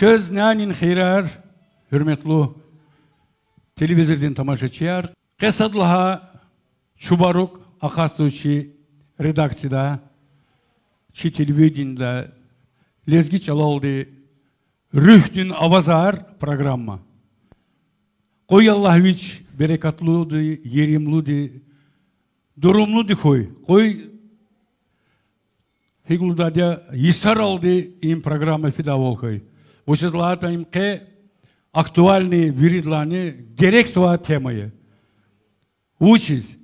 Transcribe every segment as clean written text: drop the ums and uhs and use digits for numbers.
Köz nanin xeyrar, hürmetli televizordan tamaşaçılar. Kesadlaha Çubaruk akasuçi redaksiyada, çi televizyonda lezgi çalaldı Rühdün Avazar programma. Koy Allah viç berekatlıdı, yerimlıydı, durumlıydı koy. Koy Hegluda Yisar aldı im programma fida volkay. Вычислата им ке актуальные виридланы gerek сва темы. Учись.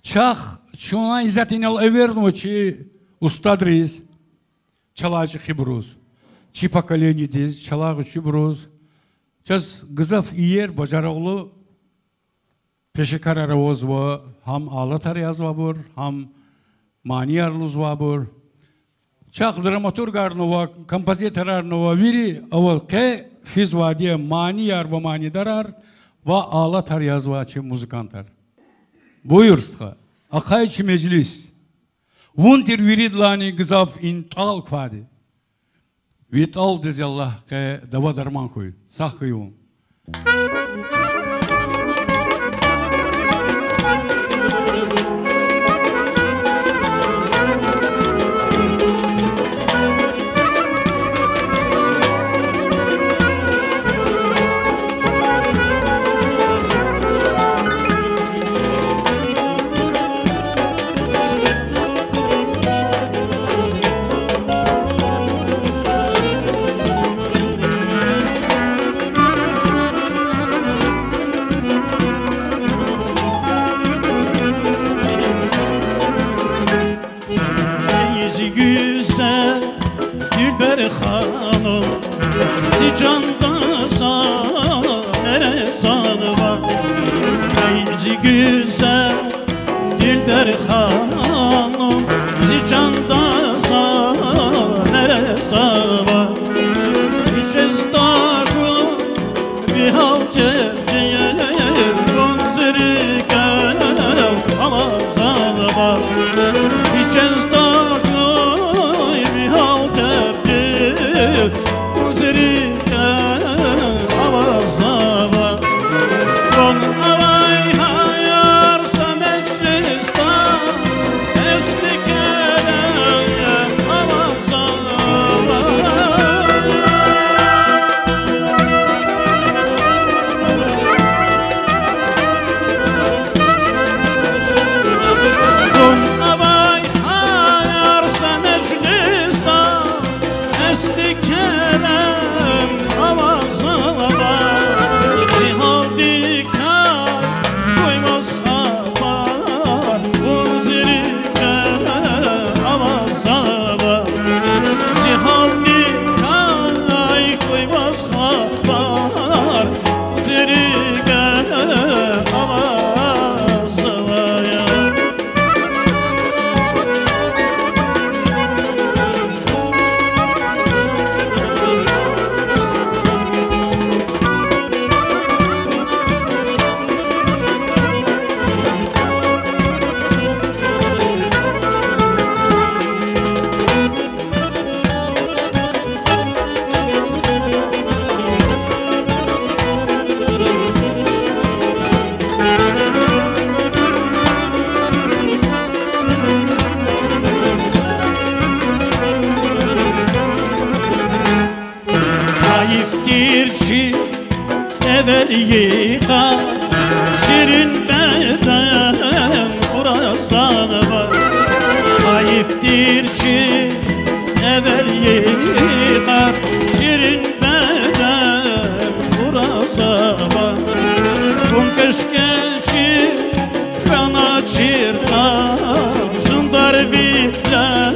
Чах чуна изатинал эверну чи устадрис чалачы хибруз. Чи поколение дез чалагы чубруз. Час гызав иер бажараглы пешекар аравоз ва хам алатар язва бур, хам маниярлуз ва бур. Çak dramaturg arnova, kompozitör arnova viri avol ke fiz vadiye mani yar ve mani darar ve ağlatar yazvaçı muzikantar. Buyursa, akayçı meclis. Vuntir viridlani gızaf intal kvadi. Vital diz Allah ke dava darman koy. Sahıyum. Hanım Zicanda sana zanı var Eyzi güzel Dilber hanım Zicanda sana zanı var Hiç estakı bir halte diye Gonzeri gel ama zanı var Hiç estakı bir halte Uzerika avazava Kon avay hayarsa meclista Esli kerem avazava Kon avay hayarsa meclista Esli kerem avazava Zihal dikkat koymaz haber Unzirike avazava Zihal dikkat koymaz haber Unzirike avazava Evvel yıka şirin beden Khurasanı var Hayiftir ki evvel yıka şirin beden Khurasanı var Kum keşkeçi kana çirka Zundar villa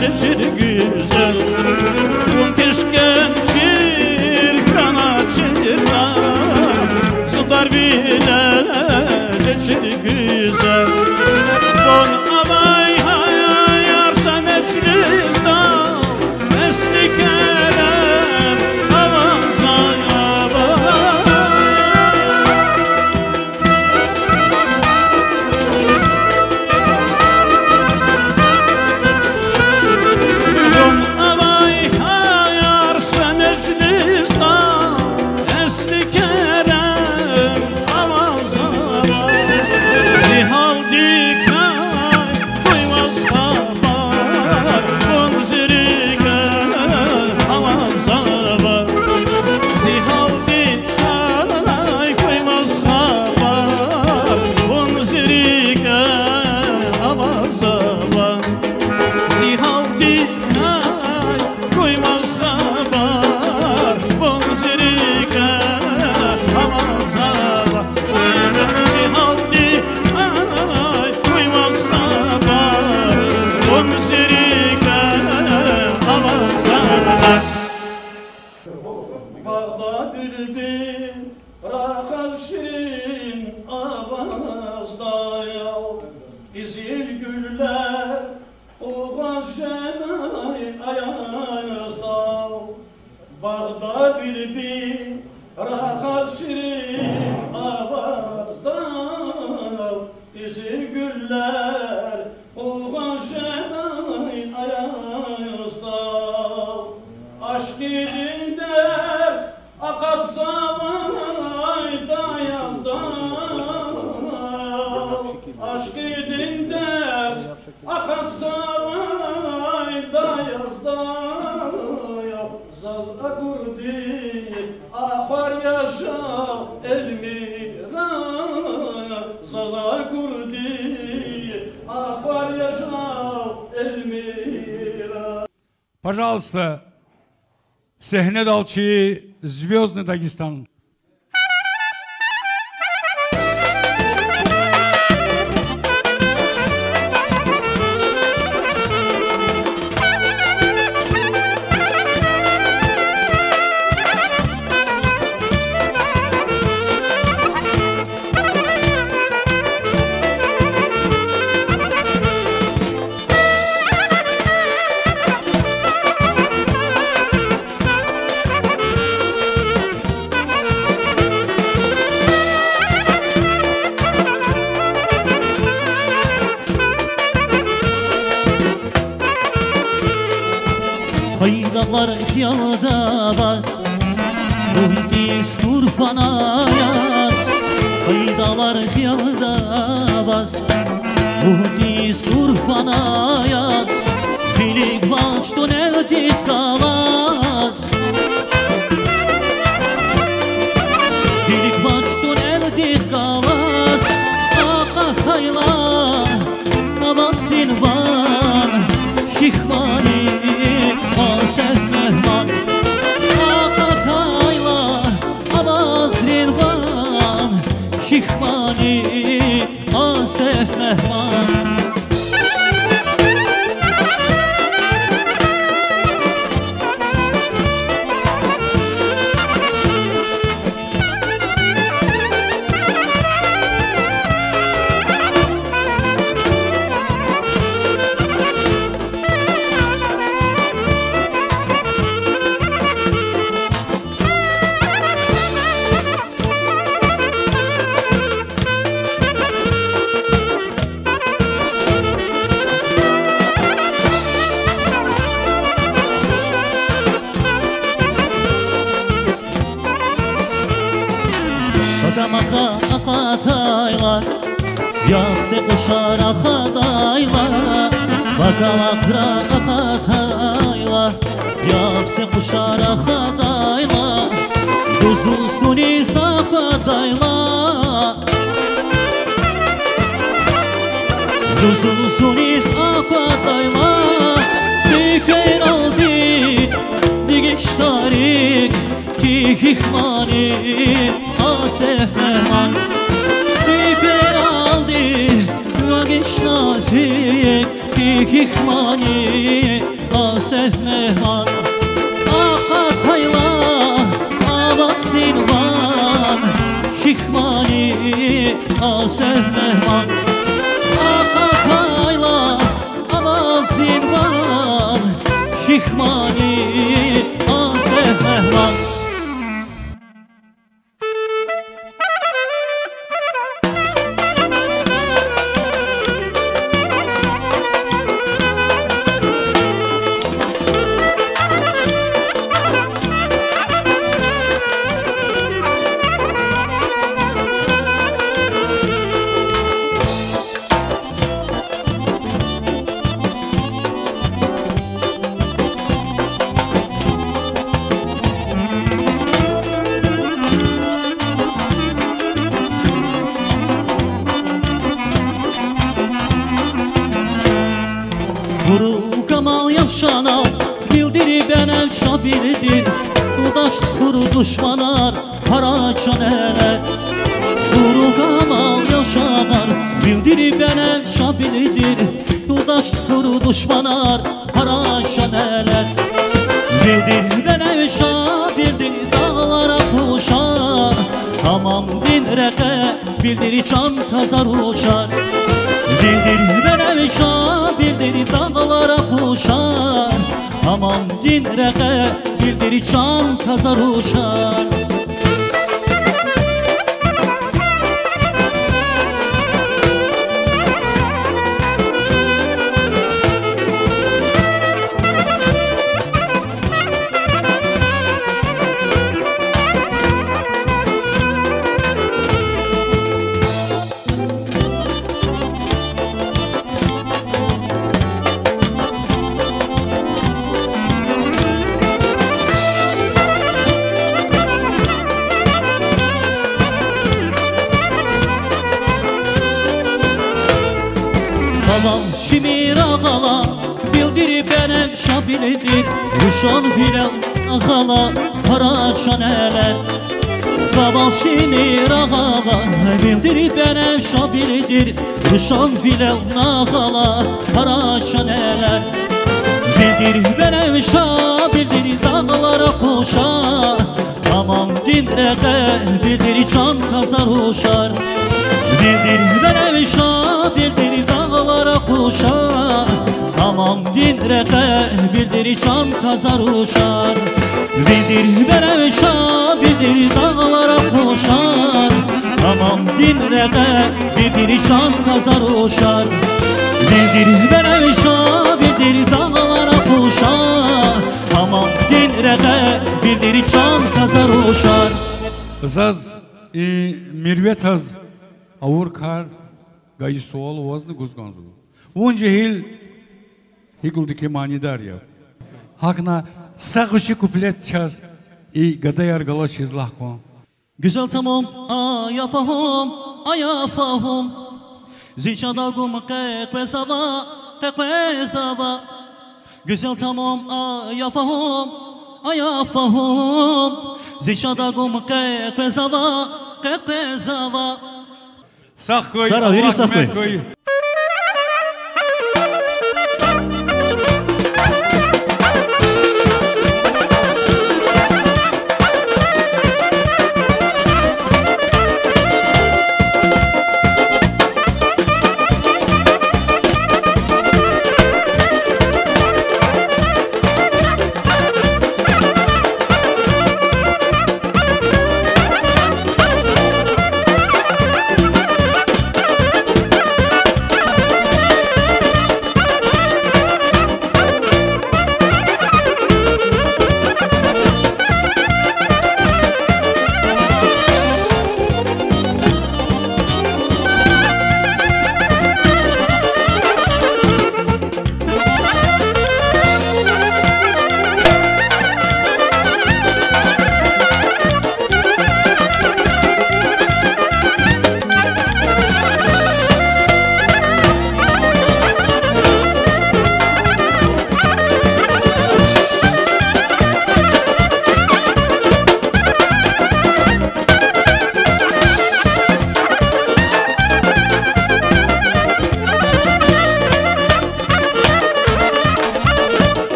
şeşir güzel Kum keşkeçi Zundar bile geçir güzel Kon avay hayarsa meclis bir rahat şirin avazda izi güller Uğan şenay ayazda aşk idi dert akatsa ayda yazda aşk idi dert akatsa ayda yazda Zaz akurdi ahar yaşa elmira Zaz akurdi ahar yaşa elmira Пожалуйста, сехне долчи «Звездный Дагестан». Haydalar yalda bas Muhdis Turfan'a yaz Haydalar yalda bas Muhdis Turfan'a yaz Bilik vaçtun eldik kalaz Bilik vaçtun eldik kalaz Aka hayla Navasin van Hikmani Asef mehman Akatayla Avazrin van Hikmani Asef mehman Akatayla Yakse kuşar akadayla Bakalakra akatayla Yakse kuşar akadayla Duzlustuni sakadayla Duzlustuni sakadayla Siker aldi Digiştarik Ki hikmani Asef mehman Siper aldi Vagiş nazik Ki hikmani Asef mehman Akatayla Avazin van Hikmani Asef mehman Akatayla Avazin van Hikmani Asef mehman Kuru kamal yavşana Bildiri ben evşa bildir Udaş kuru düşmanar Haraçan ele Kuru kamal yavşanar Bildiri ben evşa bildir Udaş kuru düşmanar Haraçan ele Bildir ben evşa bildir Dağlara kuşar Tamam dinreke Bildiri can tazar uçar Bildir ben evşa Bildir dağlara kuşar Tamam dinrege bildiri can kazar uçar. Babam Şimir ağala bildirip benim şabilidir. Rüşan filan ağala haraçan ele. Babam Şimir ağala bildirip benim şabilidir. Rüşan filan ağala haraçan ele. Bildirip benim şabilidir dağlara koşar. Aman dinrege bildir can kazar uçar. Bildir benim şabilidir dağlara koşar. Aman dinrege bildir can kazar uçar. Bildir benim şabilidir dağlara koşar. Aman dinrege bildir can kazar uçar. Bildir benim şabilidir dağlara koşar. Aman dinrege bildir can kazar uçar. Zaz и мирветаз авуркар гаисуол возны гузгонзу. Унже хил хигулдики манидарья. Hakna sağışı kuplet çaz и гадаяр галаш излахко. Güzel tamam ayafahum ayafahum. Zichadagum kekvezava. Güzel tamam ayafahum ayafahum. Zichadagum kekvezava. Sağ koy. Sara veri sağ koy.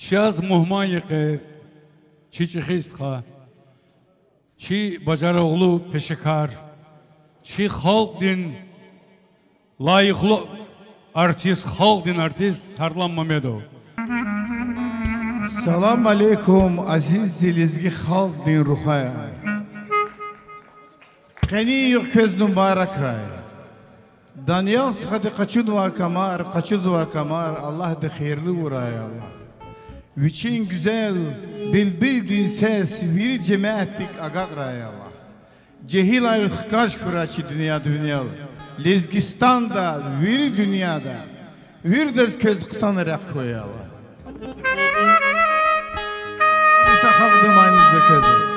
чи аз муҳмайиқе, чи чихистха, чи баҷароғлу пешекар, чи халқдин лайықлы артист, халқдин артист Тарлан Мамедов. Salam aleykum aziz zilizgi halk din ruhaya. Keni yok köz mübarek ray. Daniel sıkıntı kaçın var kamar, kaçız var kamar. Allah da hayırlı vuraya Allah. Viçin güzel, bilbil din ses, bir cemaatlik agak raya Allah. Cehil ayrı kaç kuraçı dünya. Lezgistan'da, bir dünyada, bir de köz kısanarak koya Allah. Sakavdım aynı köz.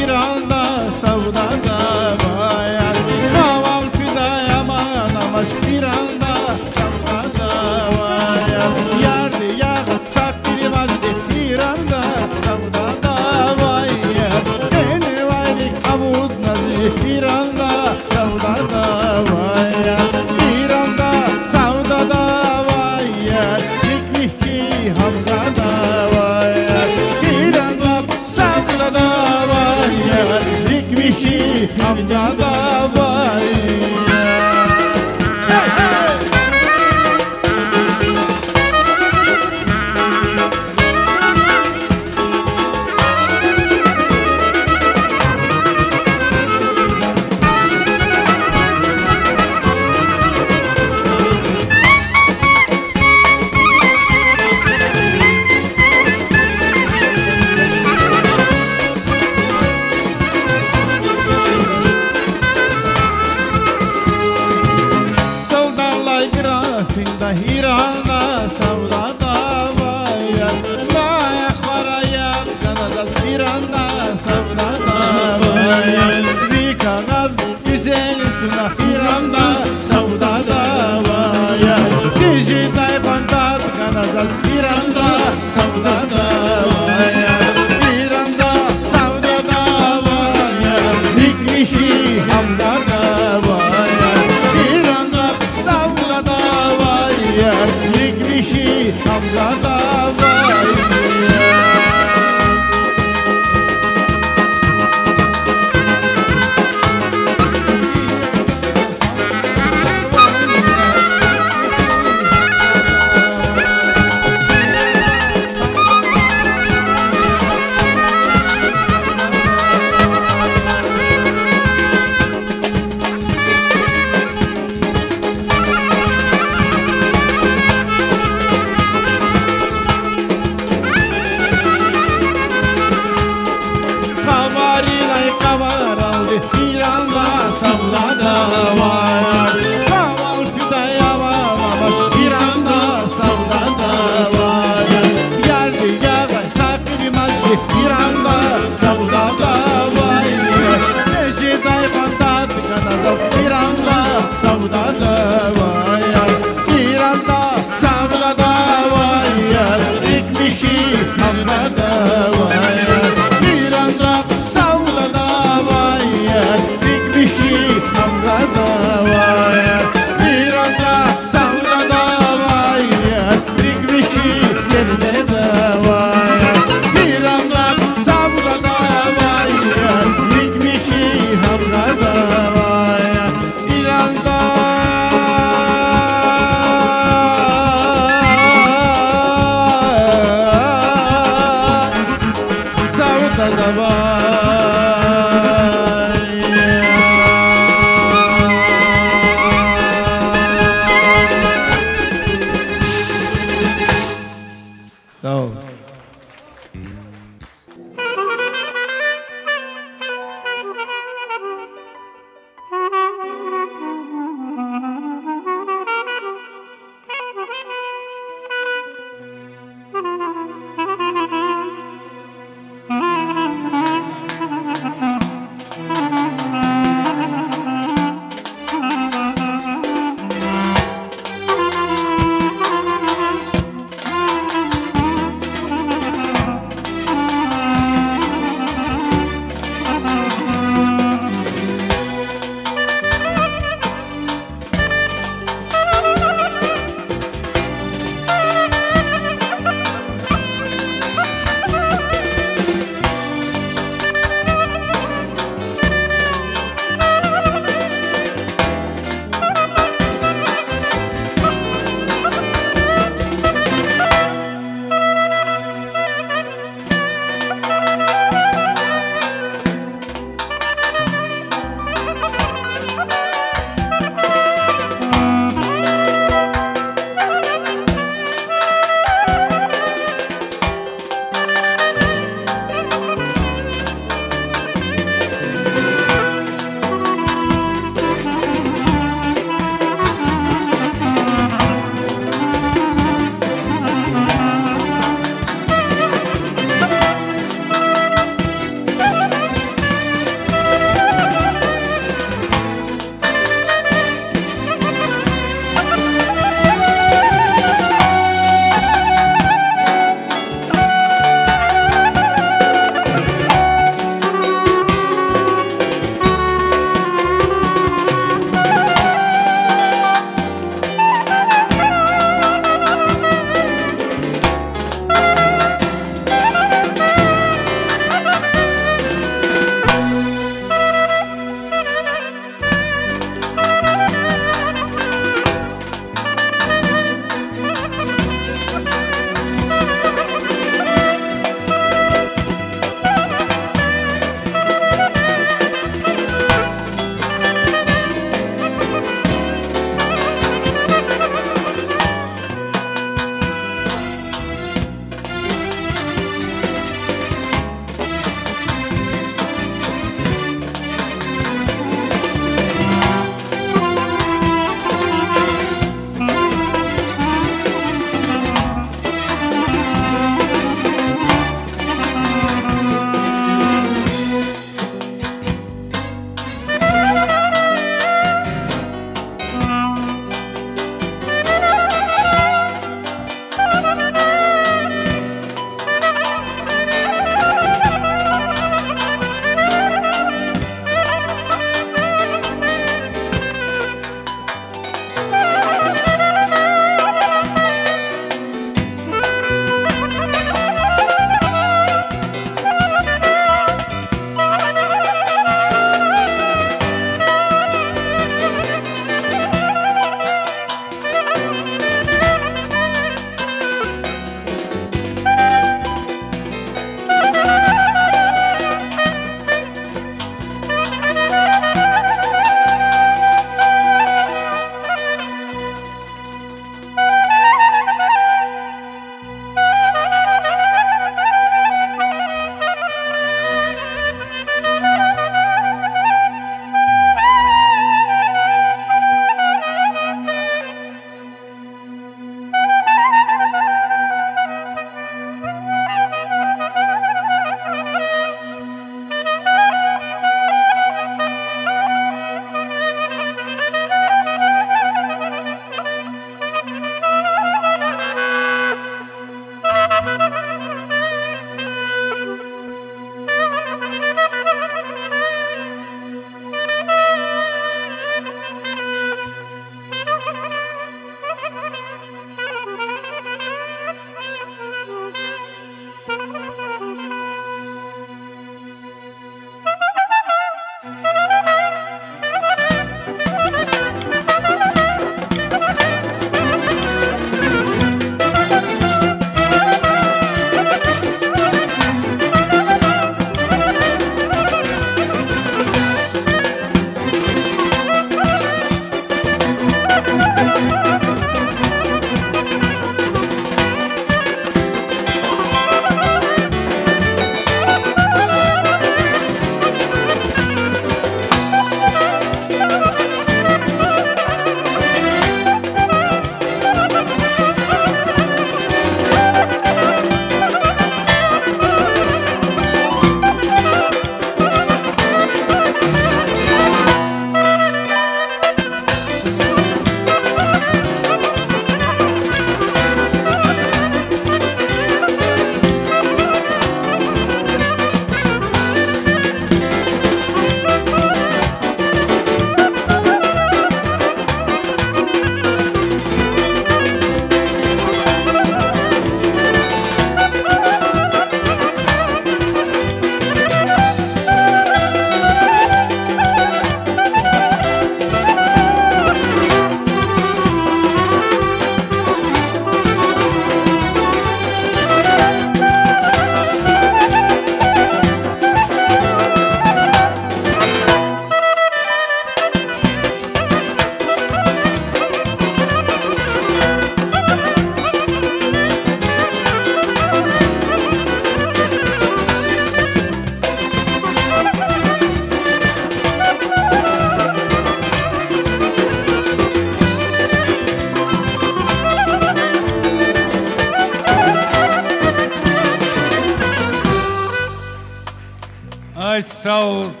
Ай, соус.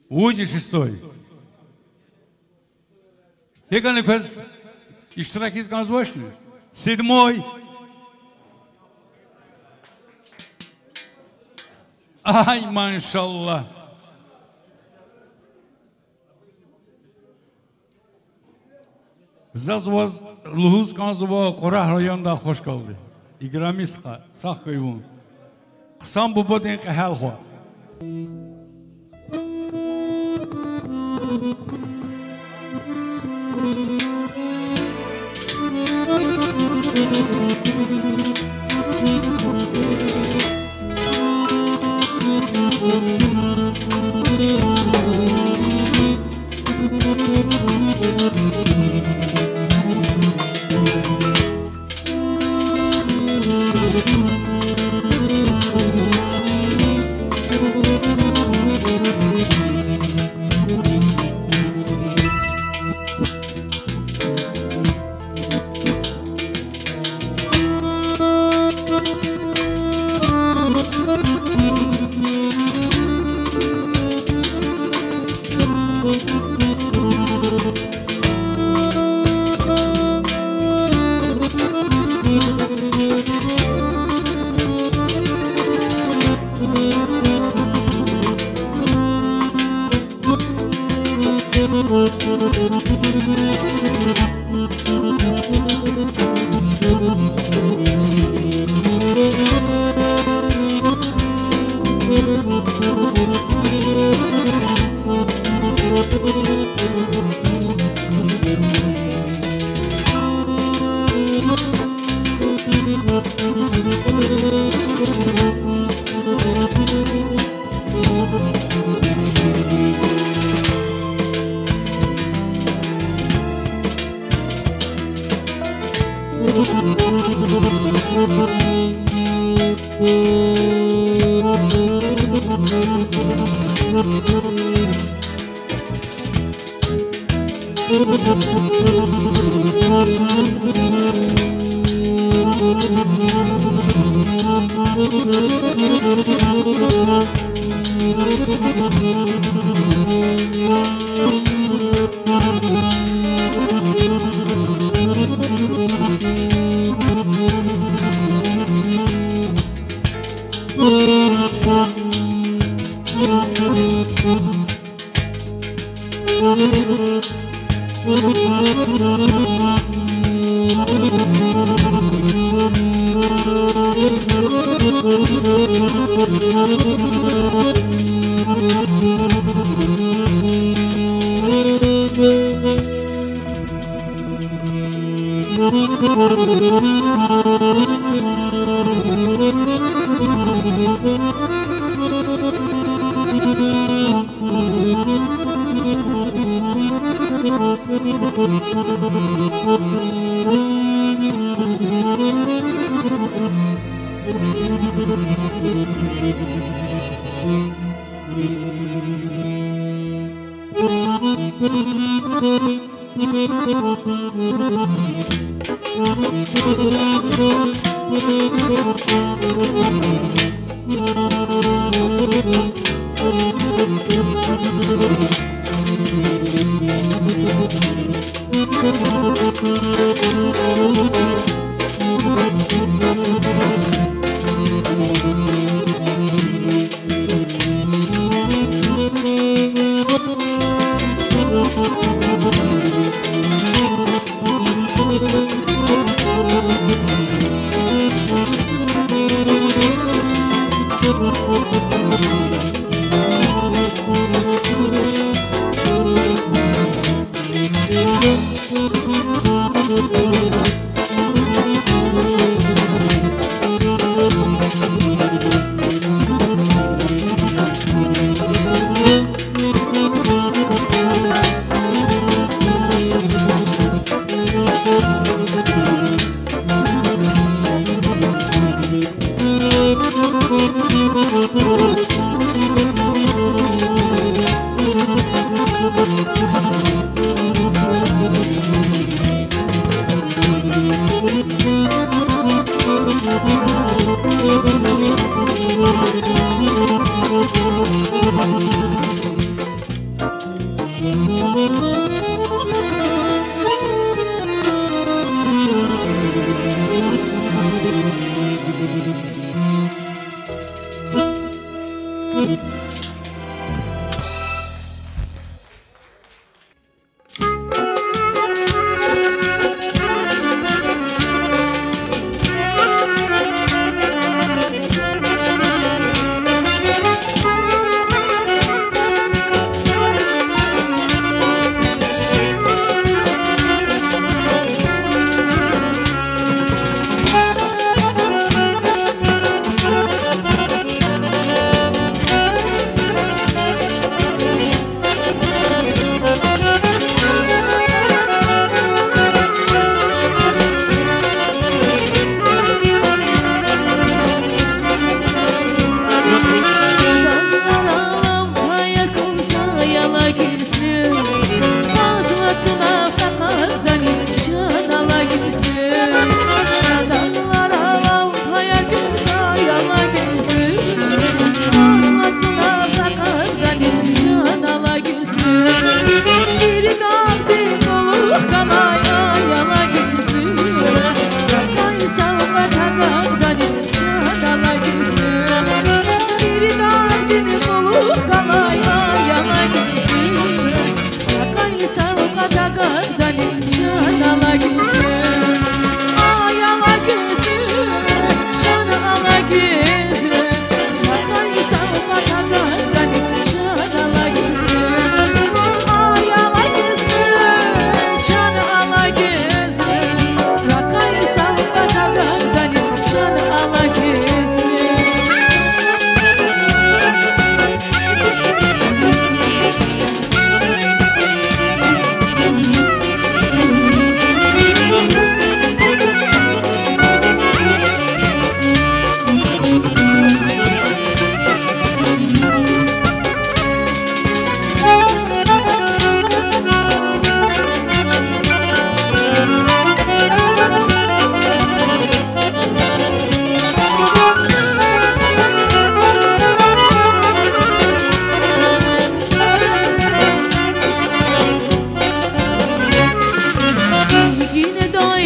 Уйди шестой. Еганы квест. Иштирак из Ганзбашни. Седьмой. Ай, машаллах. Зазвоз Лугуз Ганзба Қорах районда хош қалды. Играмисқа, сақ қойвун. Қысам бұбаден қахал хуа.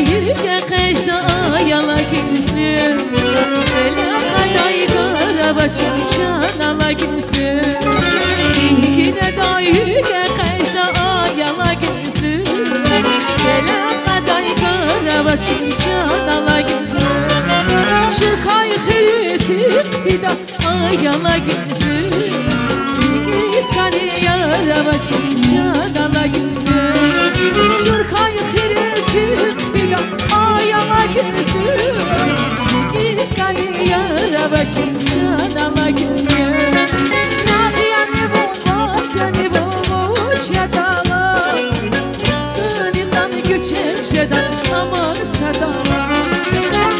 dayıga qeşda ayala gizli Ela qaday qarava çinçan ala gizli İgine dayıga qeşda ayala gizli Ela qaday qarava çinçan ala gizli Şurkay xirisi fida ayala gizli İskani yarava çinçan ala gizli Şurkay xirisi fida ayala gizli İskani yarava çinçan ala gizli Nabiyani bomba seni bomboş yadala Sınıftan göçek şedan aman sadala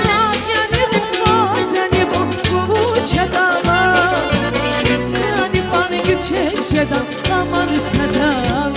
Nabiyani bomba seni bomboş yadala Sınıftan göçek şedan aman sadala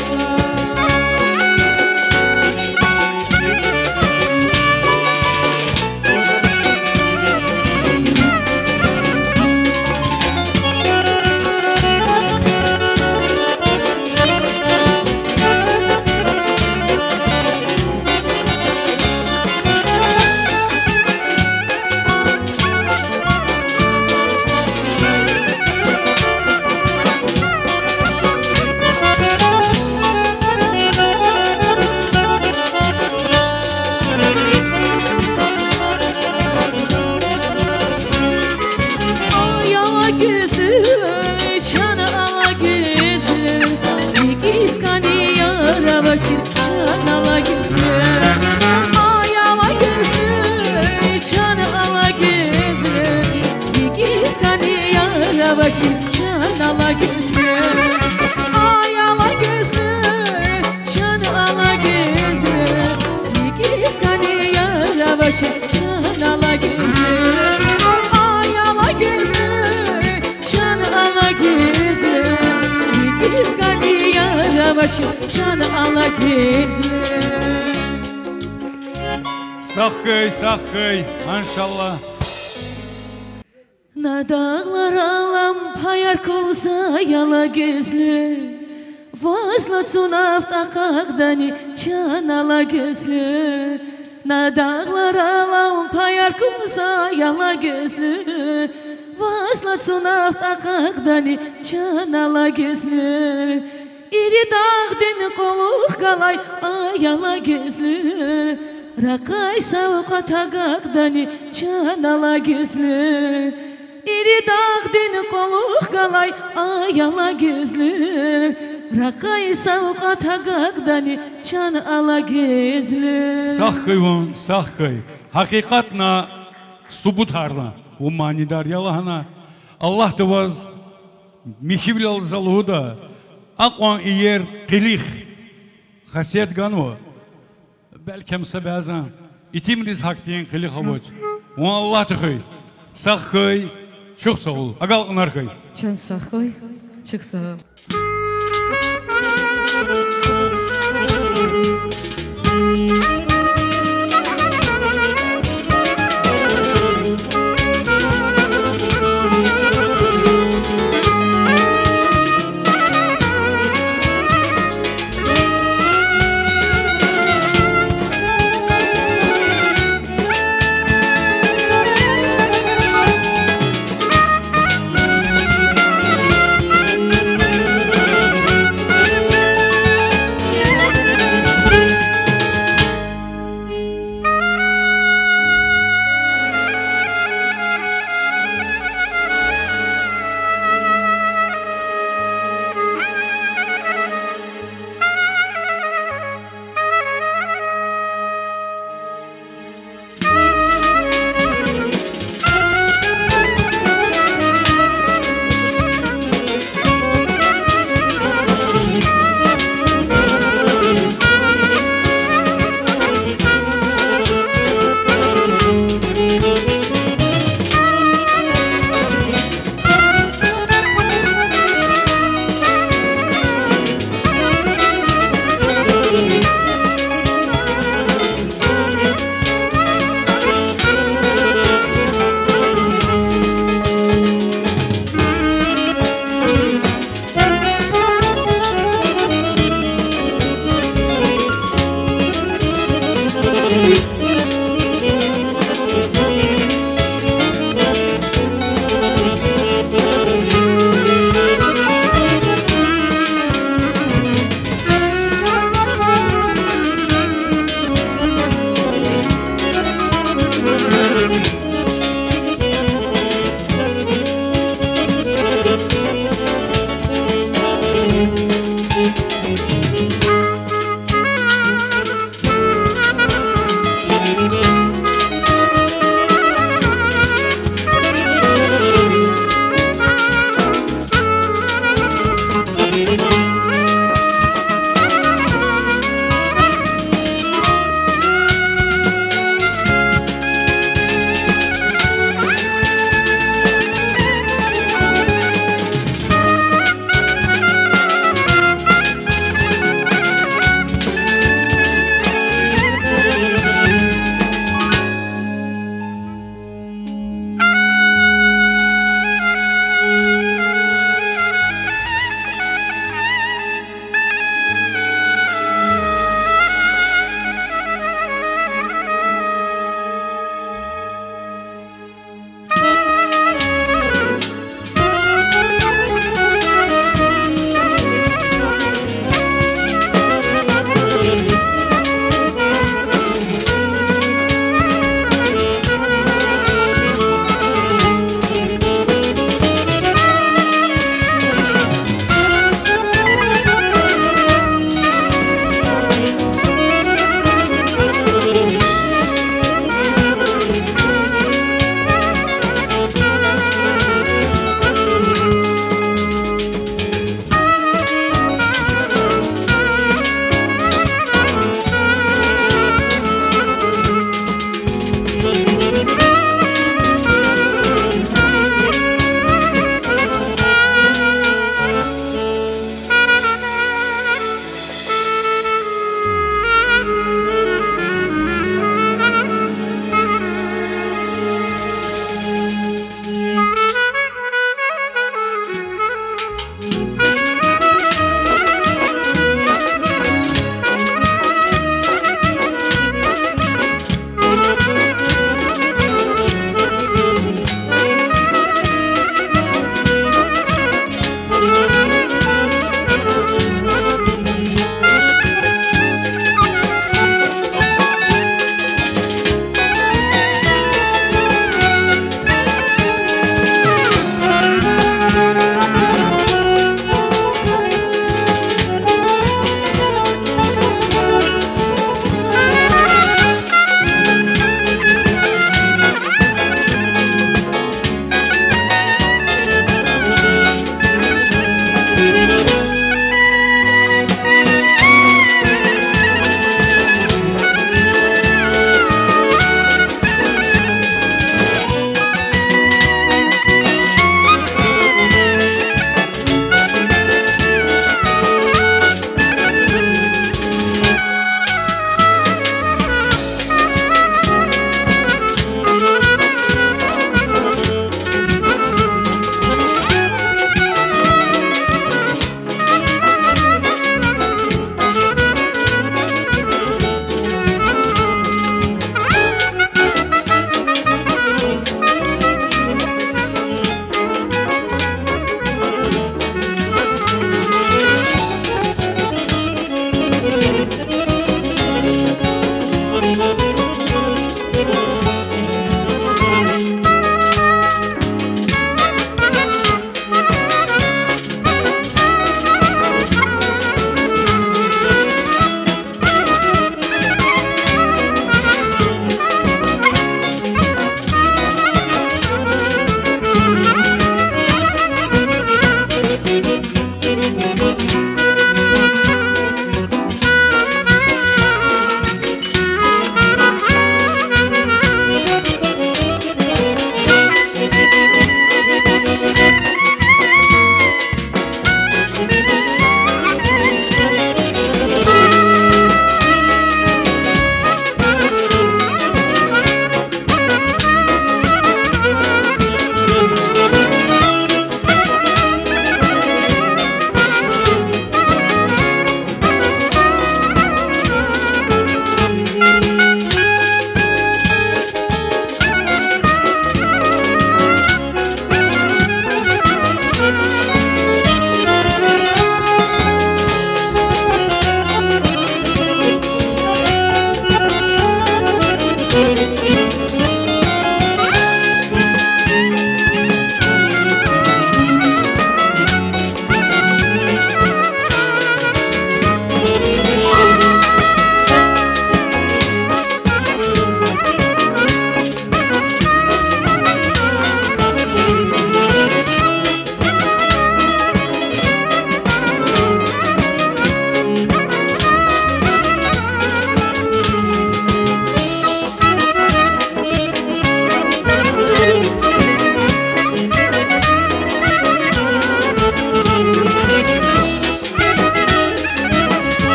Çan ala gizli Ayala gizli Çan ala gizli İkiskani yarava çan ala gizli Ayala gizli Çan ala gizli İkiskani yarava çan ala gizli Ayala gizli Çan ala gizli İkiskani yarava çan ala gizli Sahkıy, maşallah. Na dağlar alam payar kolsa yala gizli Vazla sunaf takakdani çan ala gizli Na dağlar alam payar kolsa yala gizli Vazla sunaf takakdani çan ala gizli İri dağdin koluk kalay ayala gizli Rakay savqa tagaqdani çan ala gizli İri dağdin koluk kalay ayala gizli Rakay savqa tagaqdani çan ala gizli Sahkıy. Hakikatna subutarna. Bu manidar yalahana. Allah da vaz mihivlal zaluda. Aqwan iyer qilih. Hasiyet ganu. Belkemse bazan. İtimriz hak diyen qilih havuç. O Allah tıkıy. Sahkıy. Çok sağ ol. Agalqın arkay. Çan sahkıy. Çok sağ ol.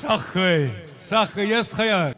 Сахой, сахой ест хаяр.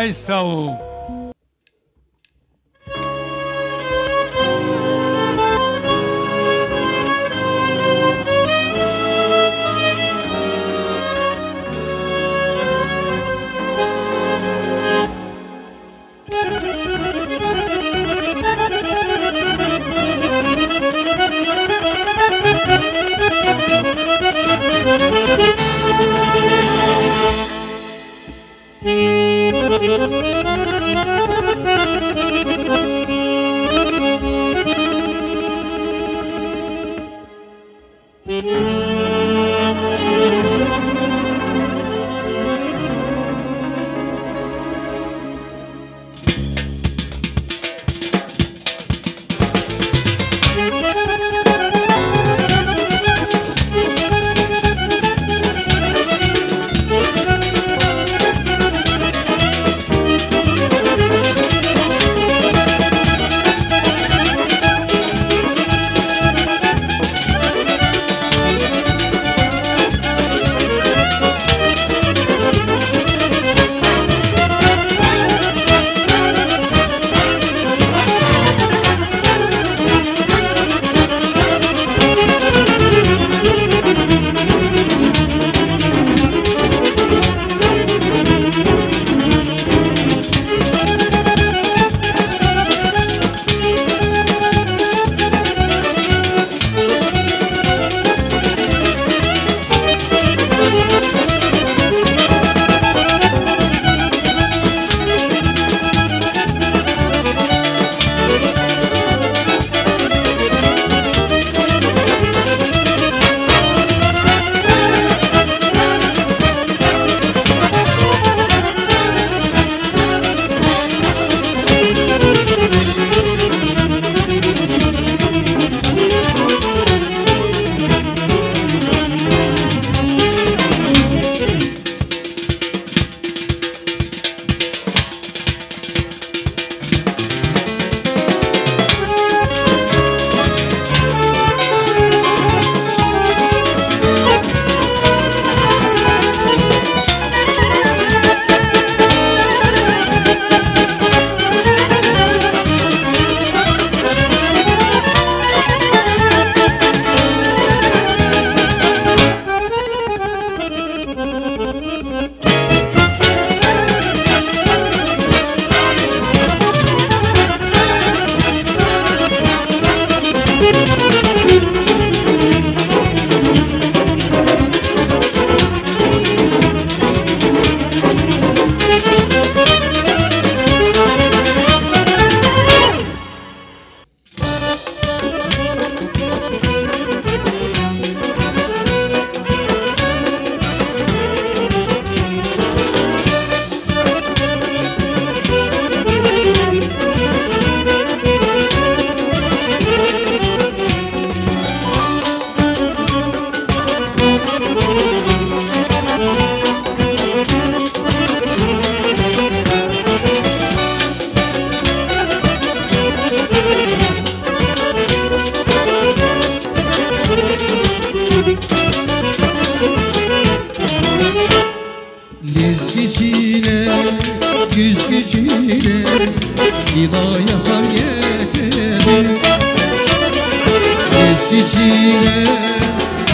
Ai sau... Thank you.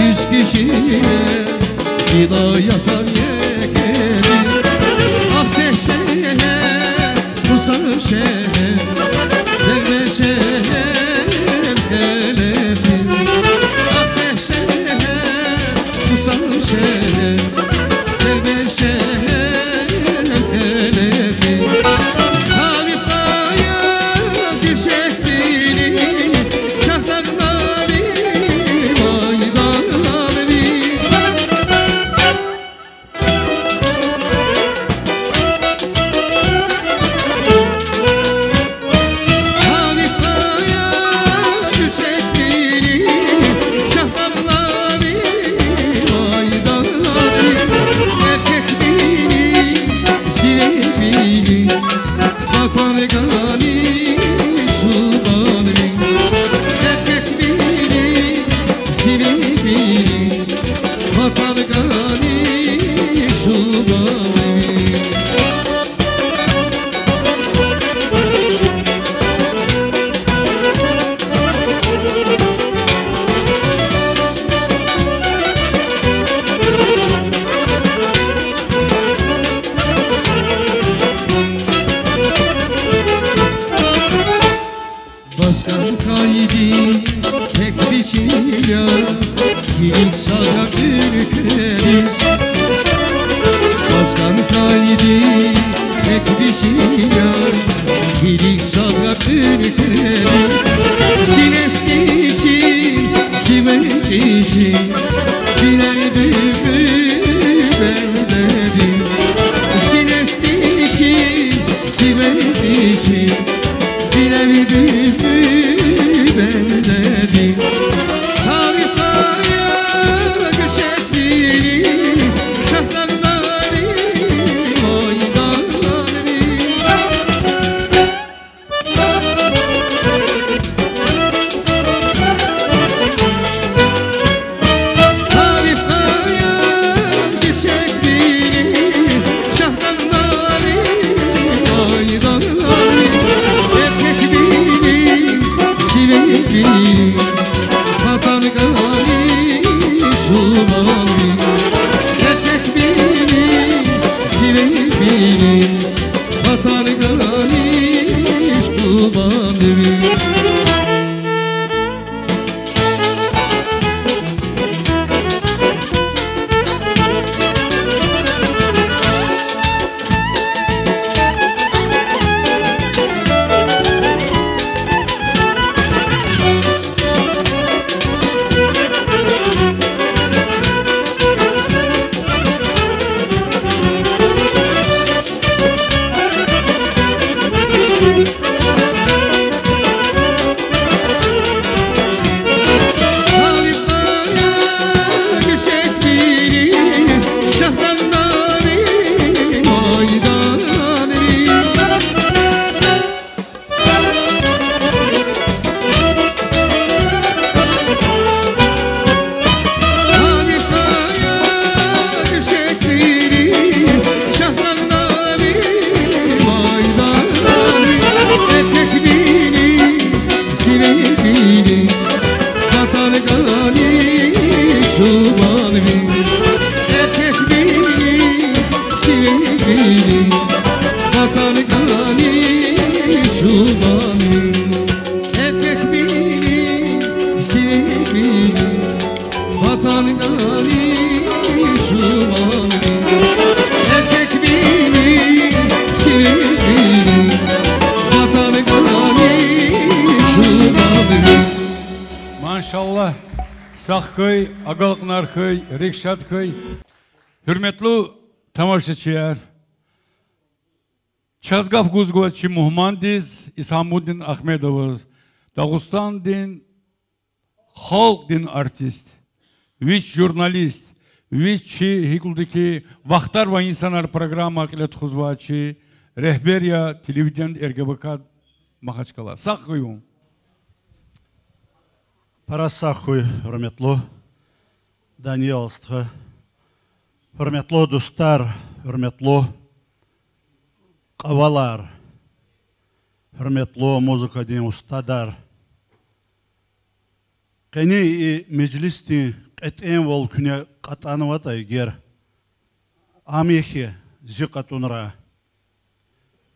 yüz kişiye hidayatan yekeli Ah sehşehe Musa şehe Devre şehe Keleti Ah sehşehe Musa şehe Devre şehe Keleti Havifaya Gülşeh biri Şahtarları Maşallah, Saqköy, Aqalqnarköy, Rekşatköy, hürmetli tamaşaçılar, Çazgaf Guzgoçi Muhammandiz, İsamuddin Ahmedovuz, Dağıstan din, halk din artist, viç jurnalist, viç hikuldaki Vaktar ve İnsanlar programı akilet huzvaçı, rehberiya televizyon RGBK Mahaçkala. Saqköyum. Parasaqköy, hürmetli Danielstı, hürmetli dostlar, hürmetli qavalar, hürmetli muzika din ustalar, Qeni meclisti qet'en vol küne qatanıvata ger. Amehi zikatunra.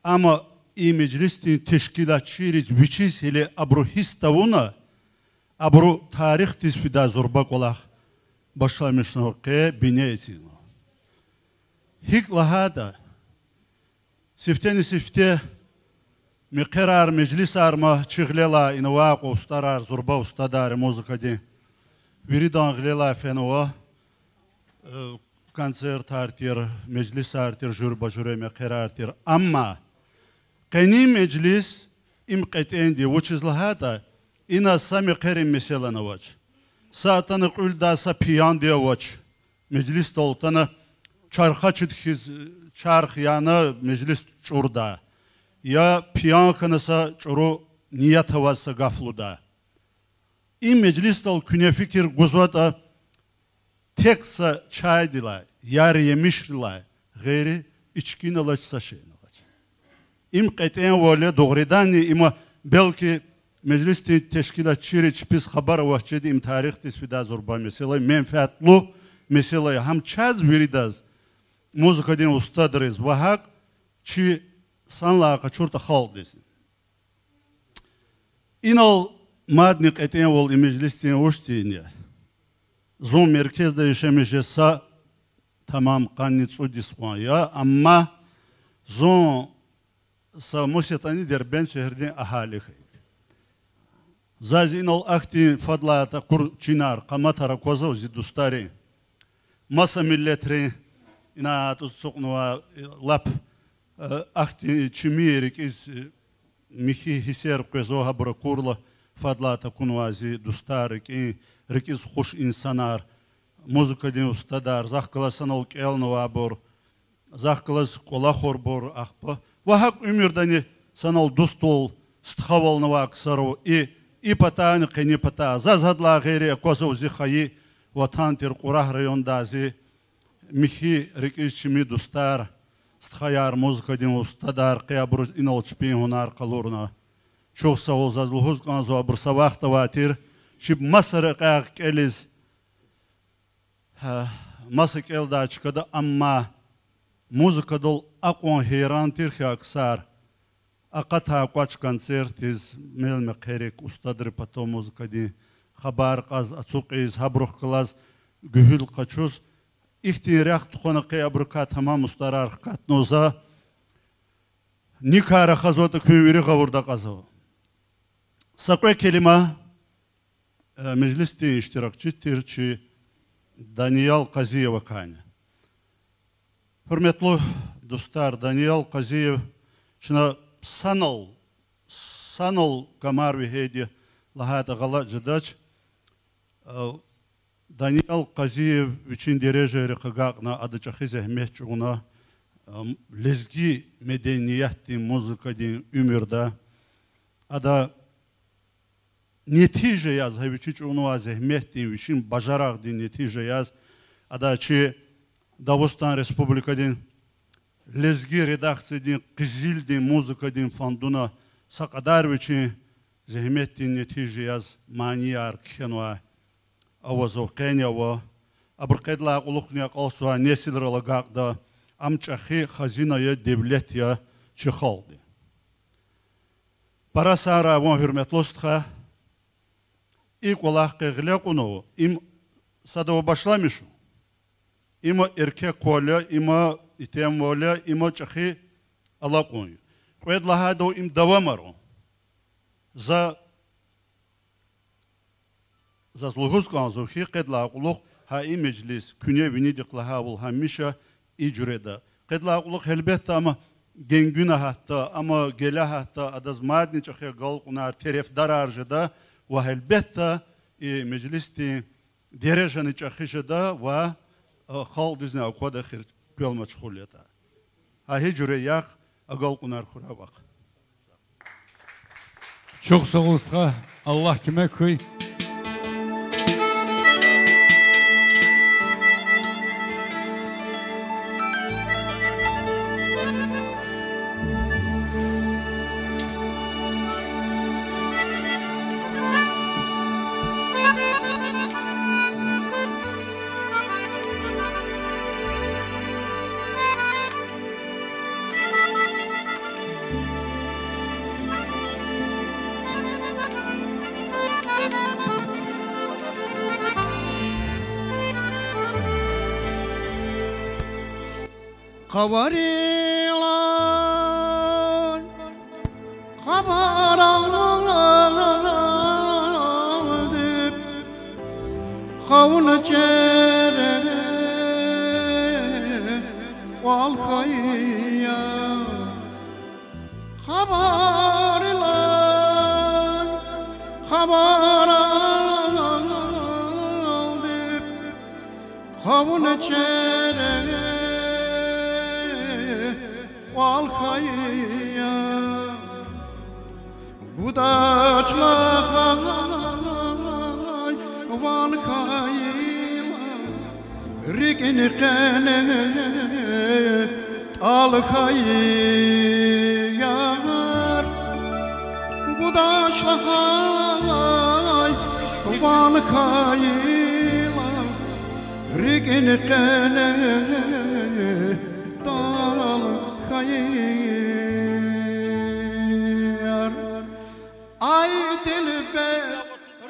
Ama meclisti teşkilatçıyız biçis hele abru histavuna abru tarih tisfida zorbak olaq başlamışnı qe bineysin. Hik lahada sifteni sifte miqrar meclis arma çığlela inwaq ustarar zorba ustadar muzikadi viridan glela fenwa koncert artir meclis artir jur bajure miqrar artir amma qeni meclis imqetendi uçiz lahada ina sami qerim meselana vaç saatını qulda sa piyan diye vaç meclis doltana çarxa çıdxiz çarx yana meclis çurda ya piyan xanasa çuru niyet havası gafluda meclis dol küne fikir guzvata teksa çaydila yar yemişla gayri içkin alaçsa şeyin alaç qeten vole doğrudan ima belki meclis teşkilatçı çipiz haber vahçedi tarih tisfida zorba mesela menfaatlu mesela ham çaz viridaz muzikadin ustadırız vahak çi sanla kaçurta xal desin. İnal madni qeten vol meclistin uçtiyni. Zon merkezde yaşamışsa tamam qannit udiswan ya ama zon sa musetani derben şehirden ahali xeydi. Zazin ol akti fadlata kur çinar qamatara koza uzi dustari masa milletri ina tutsuqnuva lap akti çimiyerik iz mihi hiser kozo habra kurla fadlata kunvazi dustarik rikiz hoş insanlar muzikadin ustadar zahkalasan ol kelnova bor zahkalas kolahor bor ahpa vahak ümirdani sanol dustol stxavolnova aksaro и пата не пата зазадла гайре козо зихаи ватантир qurah rayondazi mihi rikişimi dostar stxayar muzikadin ustadar qiyabur inolçpin hunar qalurna çok sağ ol zazluhuz kanzo bir sabahta vatir şib masara qaq eliz masak elda çıkadı amma muzikadol aqon heyran tirxi aksar Aqata qaç konsertiz melme qerik ustadır pato muzikadi xabar qaz açuqiz habruh qılaz gühül qaçuz ihtiraq tuqona qiyabruka tamam ustarar qatnoza nikara xazota kuyviri qavurda qazo saqwe kelima meclisti iştirakçı tirçi Daniyal Qaziyeva kani hürmetli dostlar Daniyal Qaziyev şuna sanal kamar ve hediye lahada gala jadaç Daniyal Qaziyev için derece rıqaqna adı çaxi zahmet çuğuna lezgi medeniyeti muzikadin ümirda ada netice yaz haviçi çuğuna zahmetin için bajaraq din netice yaz ada çi Dağıstan Respublikadin lezgi redaksiyadin qizildin muzikadin fonduna saqadar için zahmetin netice yaz maniyar khenwa avazovqenya va abrqedla quluqniya qalsuha nesilrala gaqda amçaxi xazinaya devlet ya çıxaldı. Parasara von hürmetlostxa ilk olarak qeğlaqunu im sadava başlamışı ima erkek kola ima item vola ima çaxi alaqoy qedla hado im davamaro za zazluhuz kanzo xi qedla quluq ha meclis küne vini diqlaha ul hamisha icreda qedla quluq elbette ama gengüna hatta ama gela hatta adaz madni çaxi qalqunar teref dararjada ve elbette meclisti dereceni çaxişada ve xal dizne aqoda xir pelma çxuleta ha hicre yaq qalqunar xurabaq. Çok sağ olsun. Allah kime koy. Kavarilan Kabaraldıp Kavunu çere Valkaya Kabarılan Kabaraldıp Kavunu çere Valkaya Gudaçlahay Valkaya Rigini kene Alkayar Gudaçlahay Valkaya Rigini kene Alkayar Ay dilber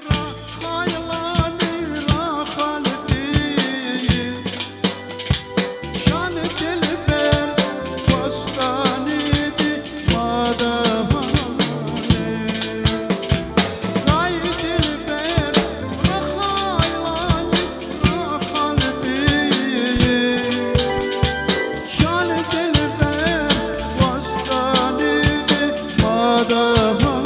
Rahaylani rahaldi Şan dilber Vastanidi madavane Ay dilber Rahaylani rahaldi Şan dilber Vastanidi madavane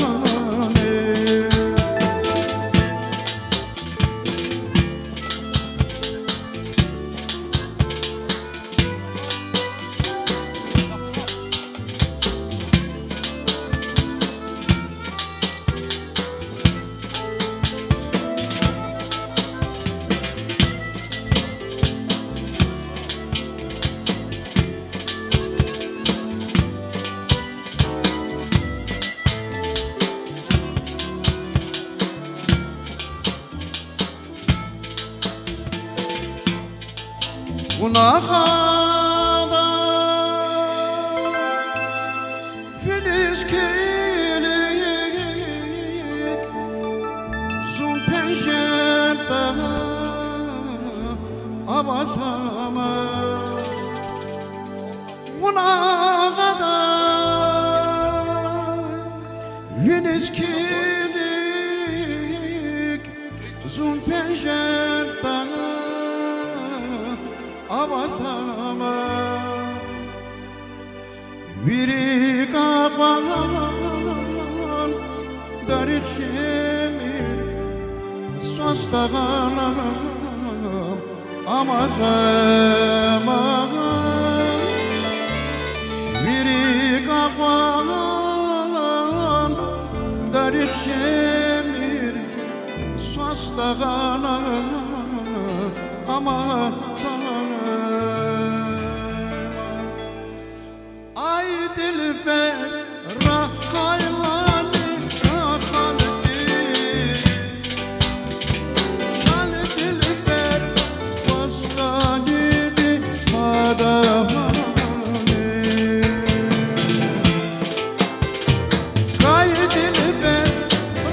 Günahada Filiz kilik Zul pencerede Abazama Günahada Filiz kilik Zul pencerede Abasama Biri kapan Darik şemir Sostağanam Amazama Biri kapan Darik şemir Sostağanam Amazama Ay dilber Rahaylani rahaldi Şan dilber Vastanidi madavane Ay dilber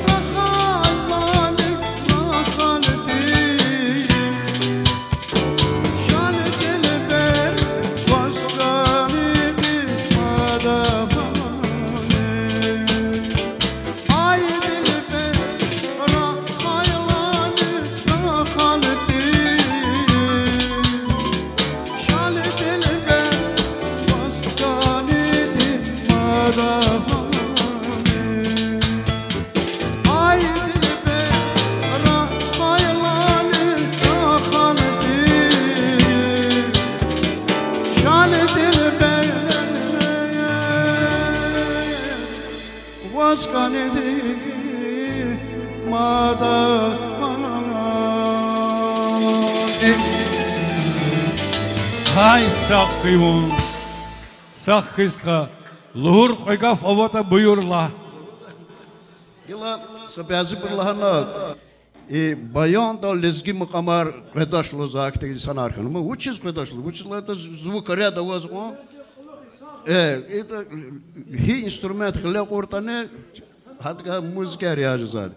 Rahaylani rahaldi Şan dilber Vastanidi madavane Ay dilber Rahaylani rahaldi Şan dilber Vastanidi madavane Ay dilber Rahaylani rahaldi Şan dilber Vaskanidi madavane Hay sakıyım. Sakıska. Luhur koygaf avata buyurla. Yıla sabazı birlahana bayan da lezgi mukamar kıdaşlı zakti sanar kanımı. Uçiz kıdaşlı. Uçizlata zvuk rяда was o. Это hi instrument хле кортане хатга музыка ряжу зад.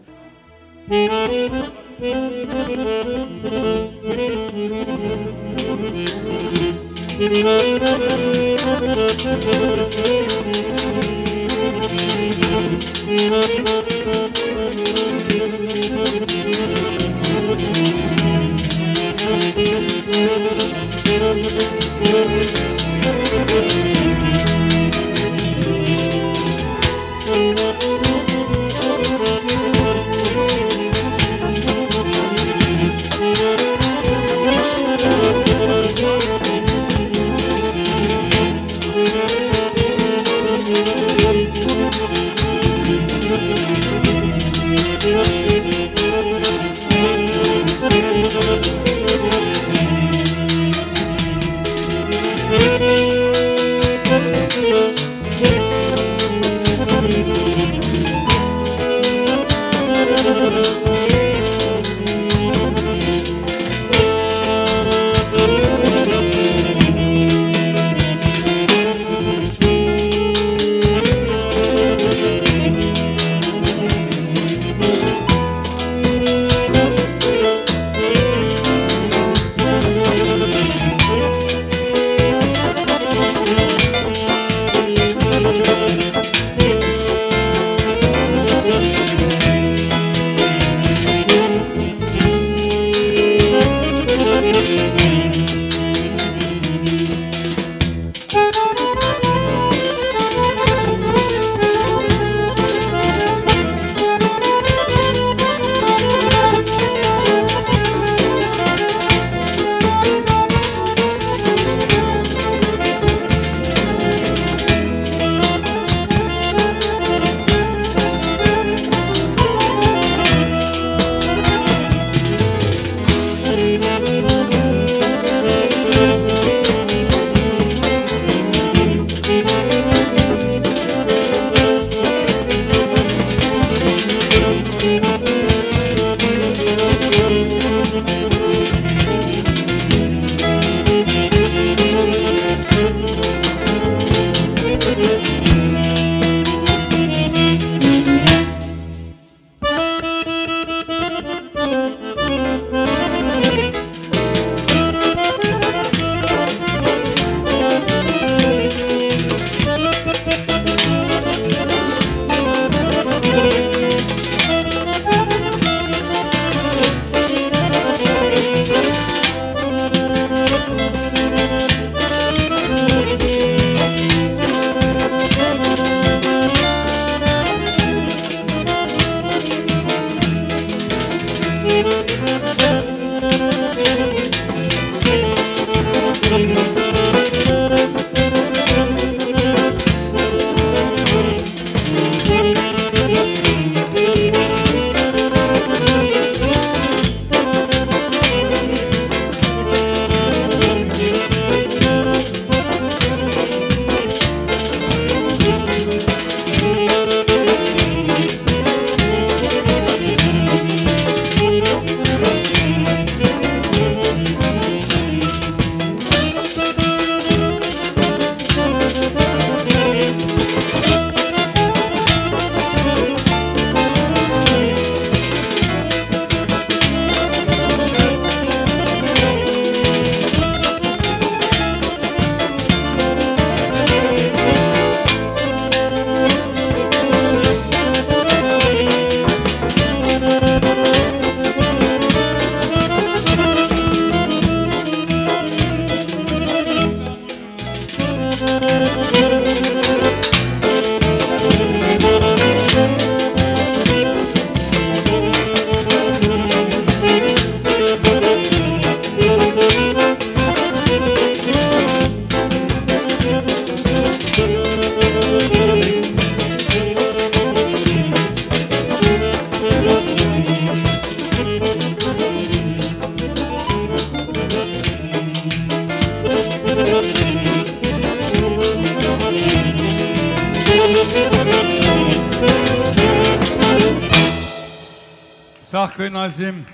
Sahkı Nazim.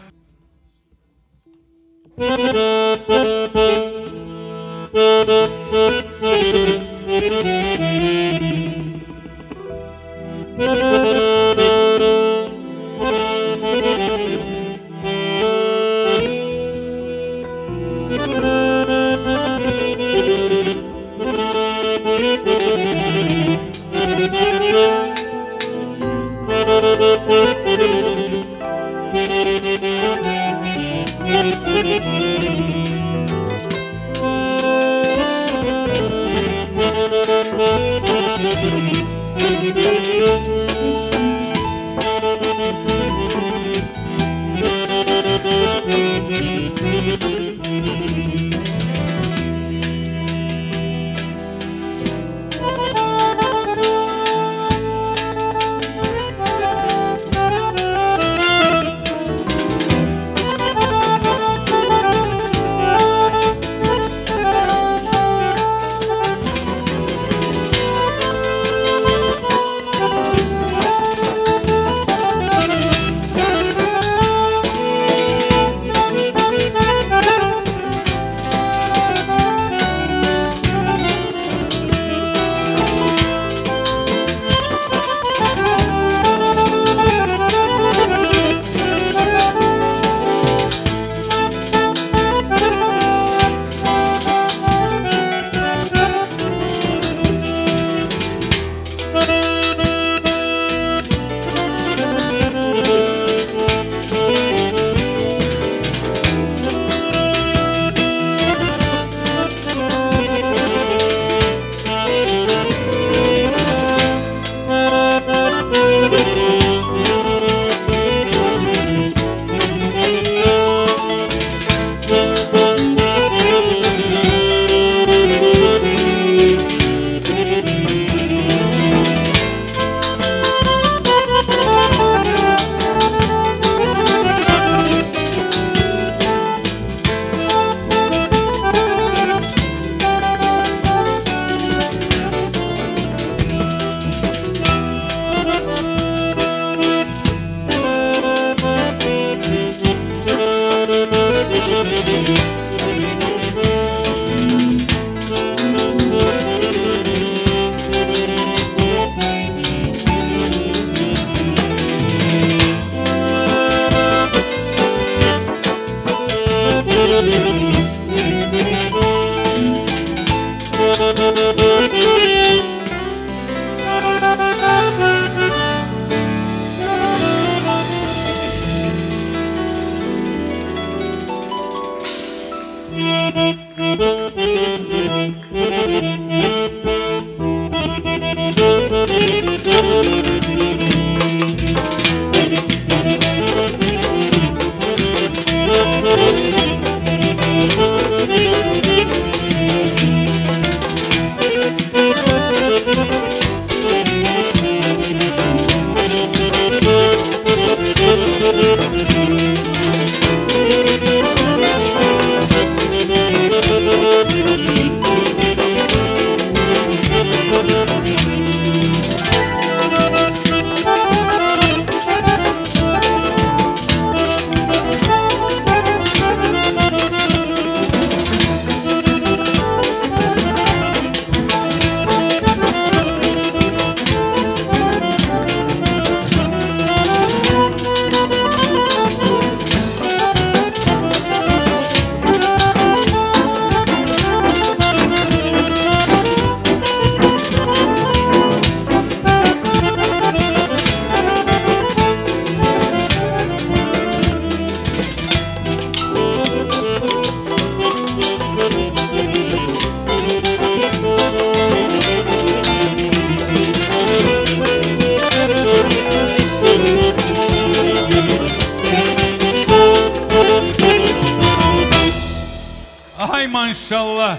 Maşallah.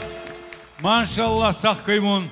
Maşallah sağ kıymun.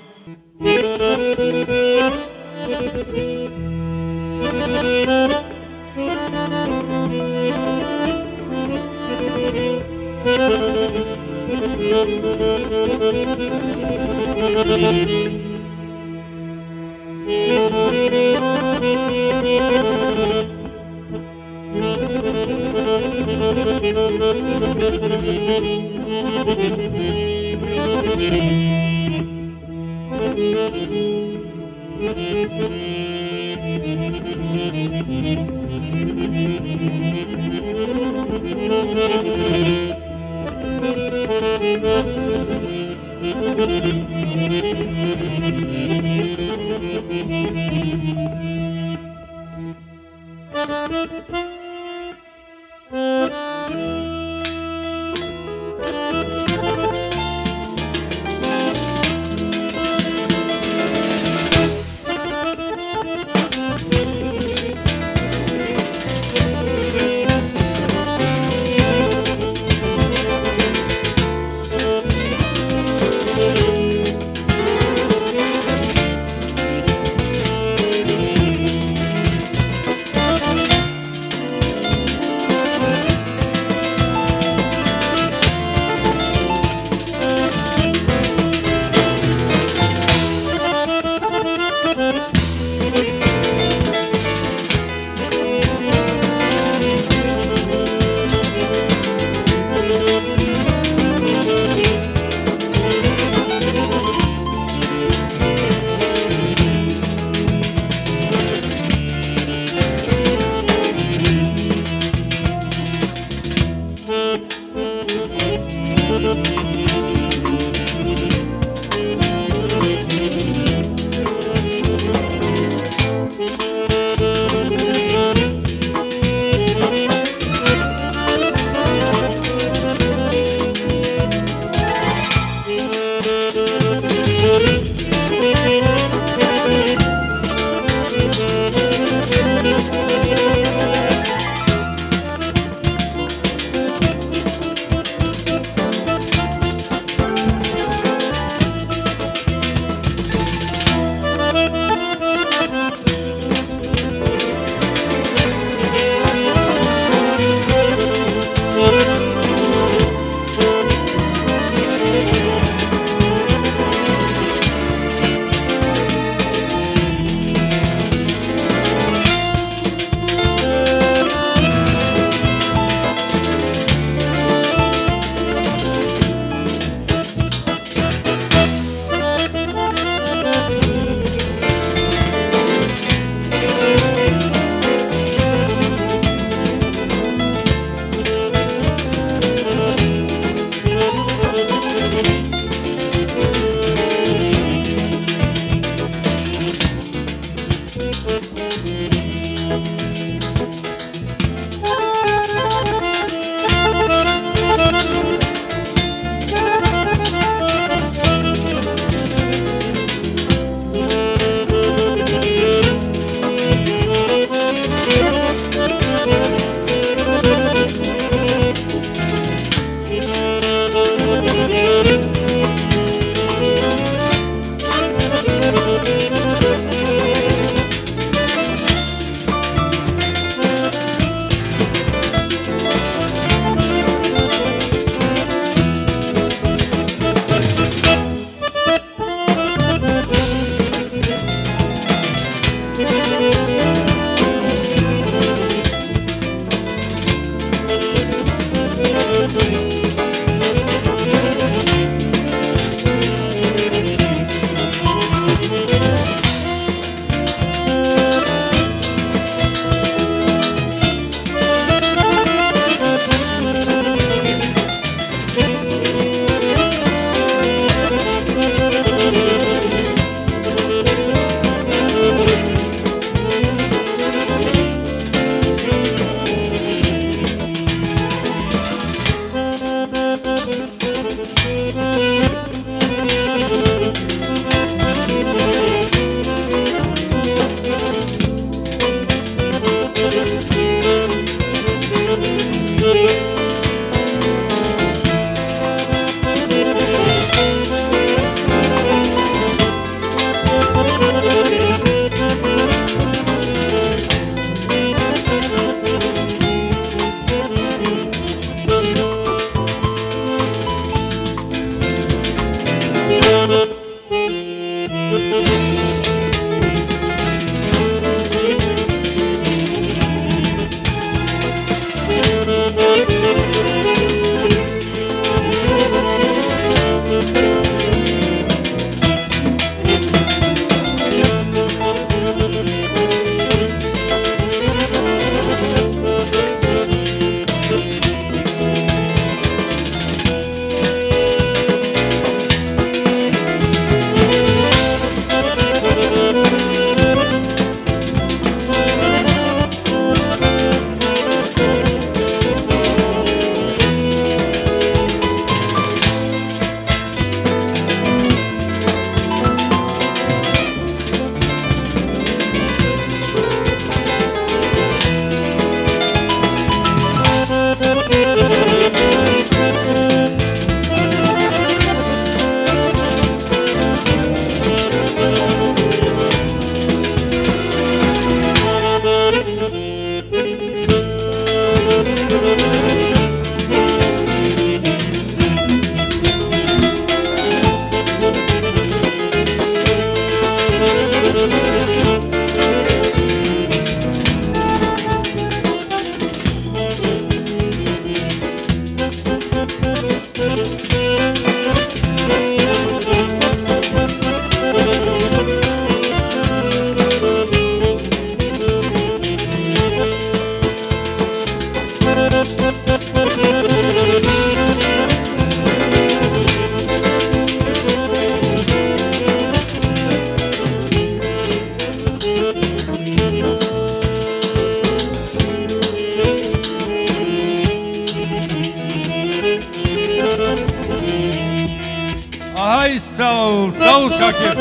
Ay sağ ol Şakir.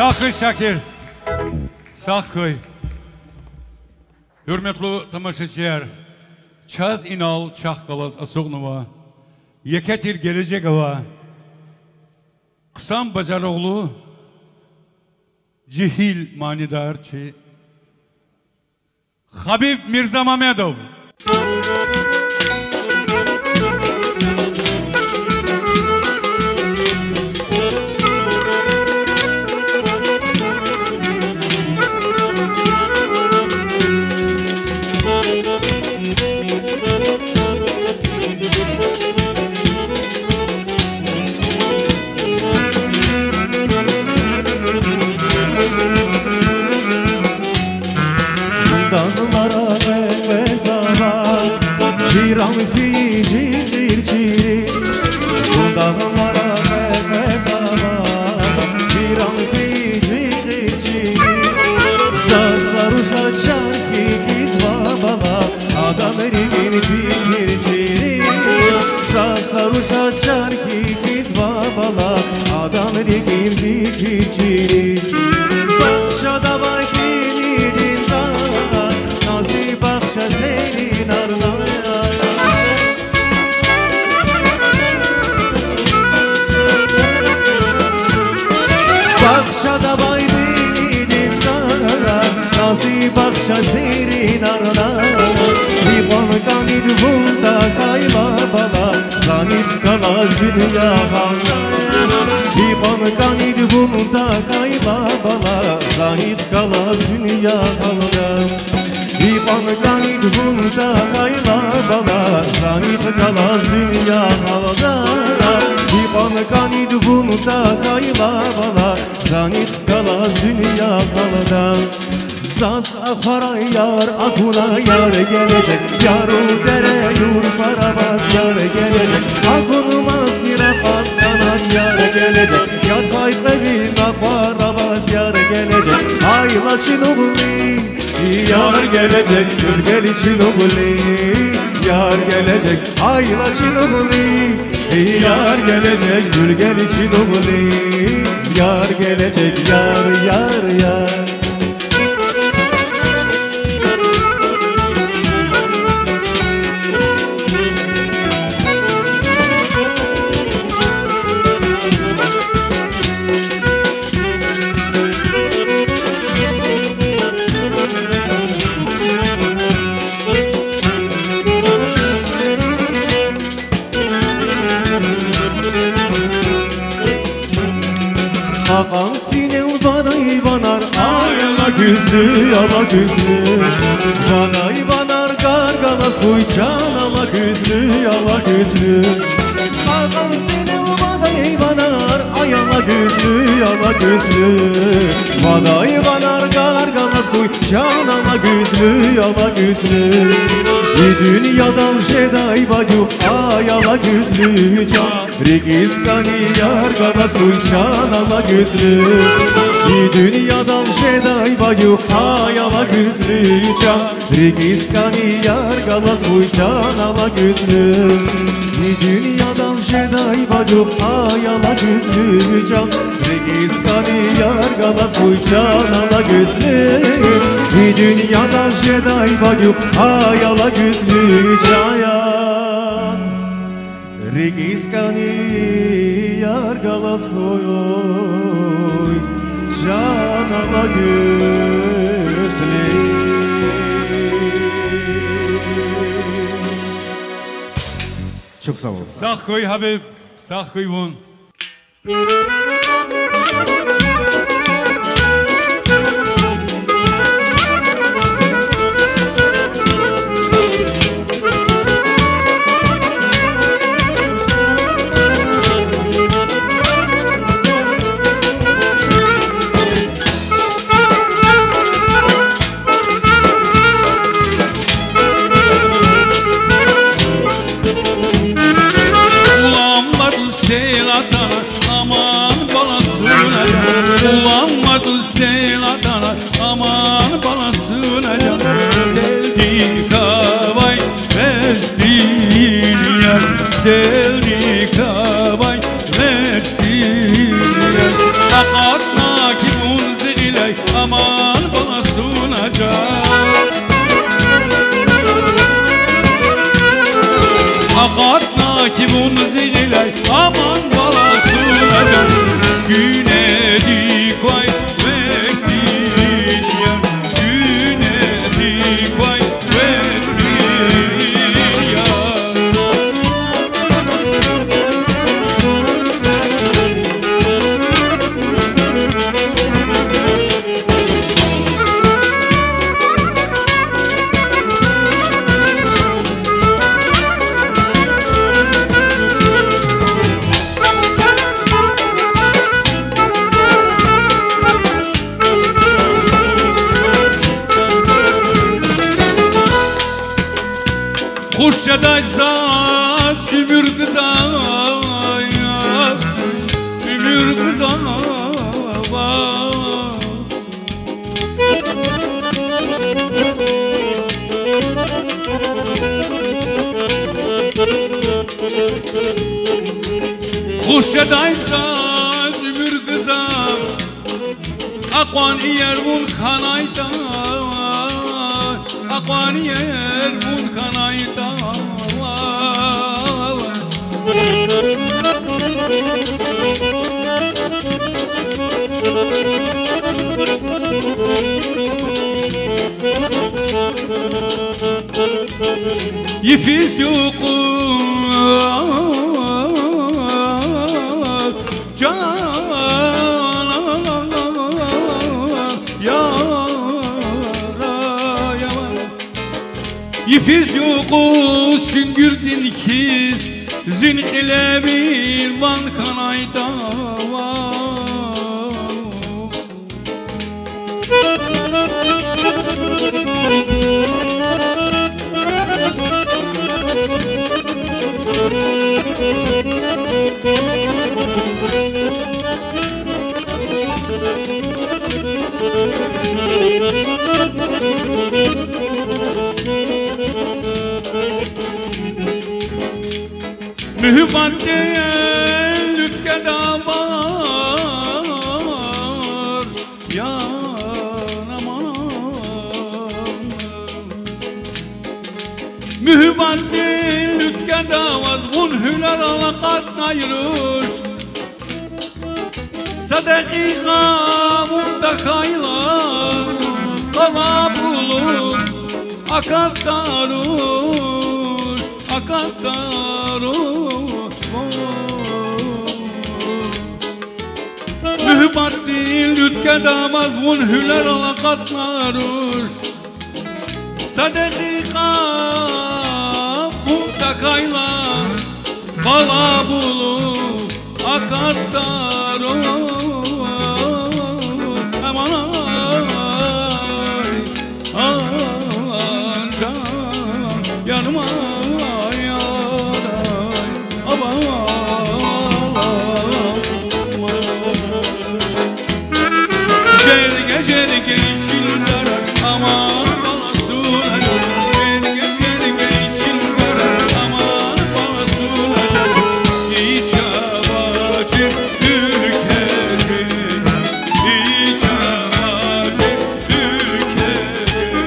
Sağ Şakir. Sağ koy. Hürmetli tamaşaçılar. Çaz İnal Çahkalaz Asuğnova. Yeketir Gelecek Ava. Kısam Bacaroğlu. Cihil Manidarçı. Habib Mirza Mamedov. Dağlara mezara Ciran ficildir ciris Dağlara mezara Ciran ficildir ciris Saruşa çarki kiz babala Adam erinin fikir ciris Saruşa çarki kiz babala Adam erinin fikir ciris Bahçada bakini dindar Nazi bahçe senin ardına Bahçada bay beni dindar Nazi bahçe senin ardına Liban kanid bunda kayla bala Zanif kalaz dünya halda Liban kanid bunda kayla bala Zanif kalaz dünya halda Liban kanid bunda kayla bala Zanif kalaz dünya halda Liban kanid bunda kayla bala Zanif kalaz dünya halda Zaz akara yar akula yar gelecek Yaru dere yur parabaz yar gelecek Akunumaz nirafaz kanat yar gelecek Yar kaykrevi parabaz yar gelecek Ayla çinoguli yar gelecek Gölgel çinoguli yar gelecek Ayla çinoguli yar gelecek Gölgel çinoguli yar gelecek Yar yar yar Hakan sinin vaday vanar Ayala güzlü ala güzlü Vaday vanar gargalas kuycan ala güzlü ala güzlü Hakan sinin vaday vanar Ayala güzlü ala güzlü Vaday vanar gargalas kuycan ala güzlü ala güzlü Dünyadan şeday bacuk ayala güzlü can Registani yar galas kuycan ala güzlü Dünyadan şeday bacuk ayala güzlü can Registani yar galas kuycan ala güzlü Dünyadan şeday bacuk ayala güzlü can Registani yar galas kuycan ala güzlü Dünyadan şeday bacuk ayala güzlü cayan Regiskani yar galas koy can ala güzlü Çok sağ ol. Sağ koy Habib. Sağ koy bun. Ulanmadı seladana aman balasına can Sevdi kavay vezdin yar Sevdi kavay vezdin yar Akatma ki bu Boşadaysaz ömür kıza, ömür kıza. Boşadaysaz ömür kıza, akwan yer bun kanayta, akwan yer bun kanayta. Yifiz yokum can Yifiz yokuz çüngürdin ikiz Zinhile bir van kanayta Mühibbat değil lütke davar yanamam. Mühibbat değil lütke davaz bun hüler alakat nayrur Sadakika muntakayla kalabulur akat darur akat darur Mühibbat değil lütke damaz vun hüler alakat narur Sadakika muntakayla kalabulu akat darur Aman ay aman can yanıma Cerge içinler aman bana sunar Cerge içinler aman bana sunar İç avacı ülkecin İç avacı ülkecin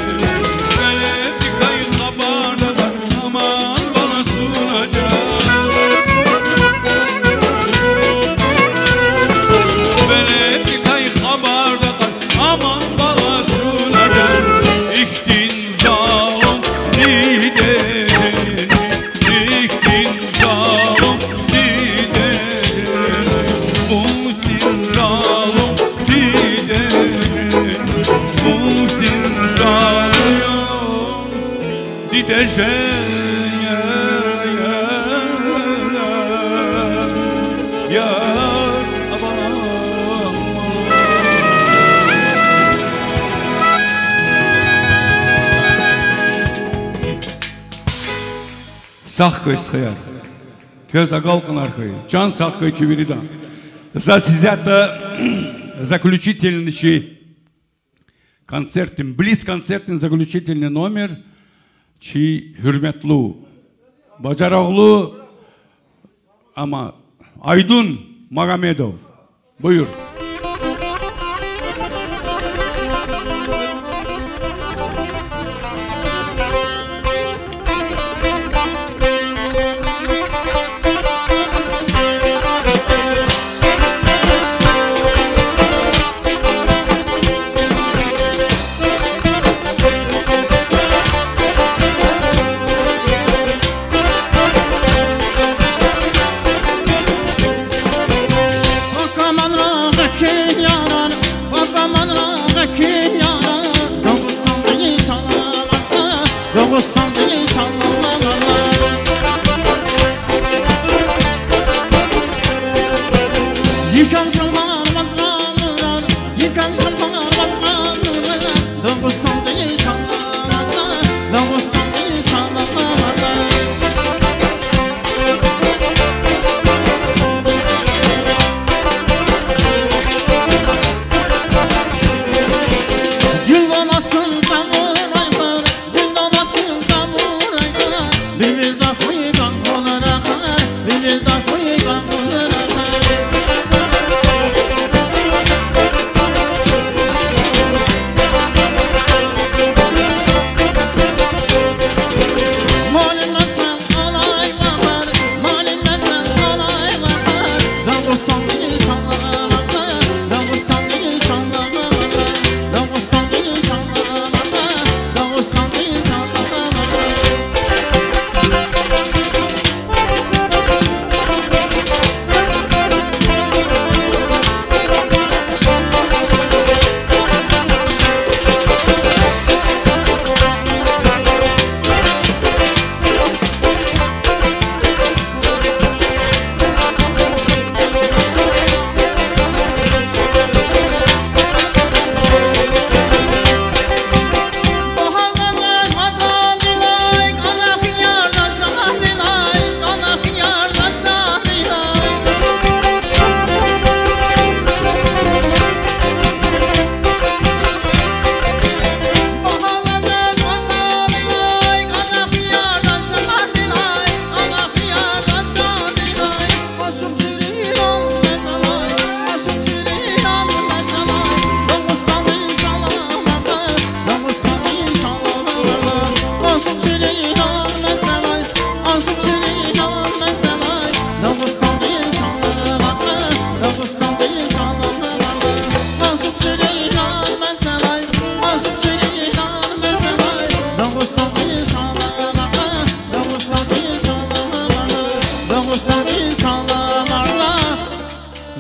Beledi kayıt kabarda aman bana sunacak Beledi kayıt kabarda aman bana sunacak İhtin zalim liderini İhtin zalim liderini Muhtin zalim liderini Muhtin zalim lidecek ya Сахкой стоят, кез агалкан архай, чан сахкой кювирида. За сизята заключительный концертин, близ концертин заключительный номер, чи hürmetlü, бажарағлы, ama Aydın Magomedov. Buyur.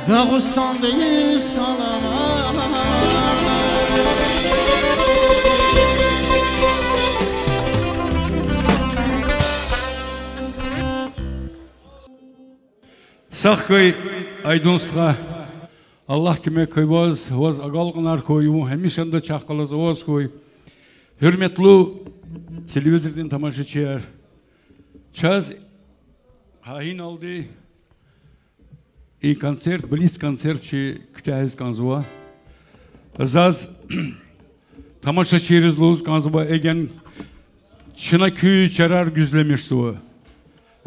Dağıstan'dayız salamat. Сахкой айдонстра Аллах кеме кайваз ваз агалгынар койу хемишанда чаккалыз оз кой. Hürmetli televizordan tamaşaçılar. Çaz hain aldı. İyi konser, bliz konser çi kütahız kanzuva. Azaz tamaşaçıyız luz kanzuva egen çına küy çarar güzlemiş su.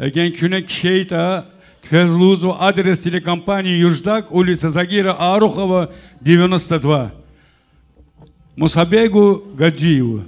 Egen küne kşeyta Квезлузу адрес телекомпании «Юждак», улица Загира Арухова, 92. Мусабегу Гаджиеву.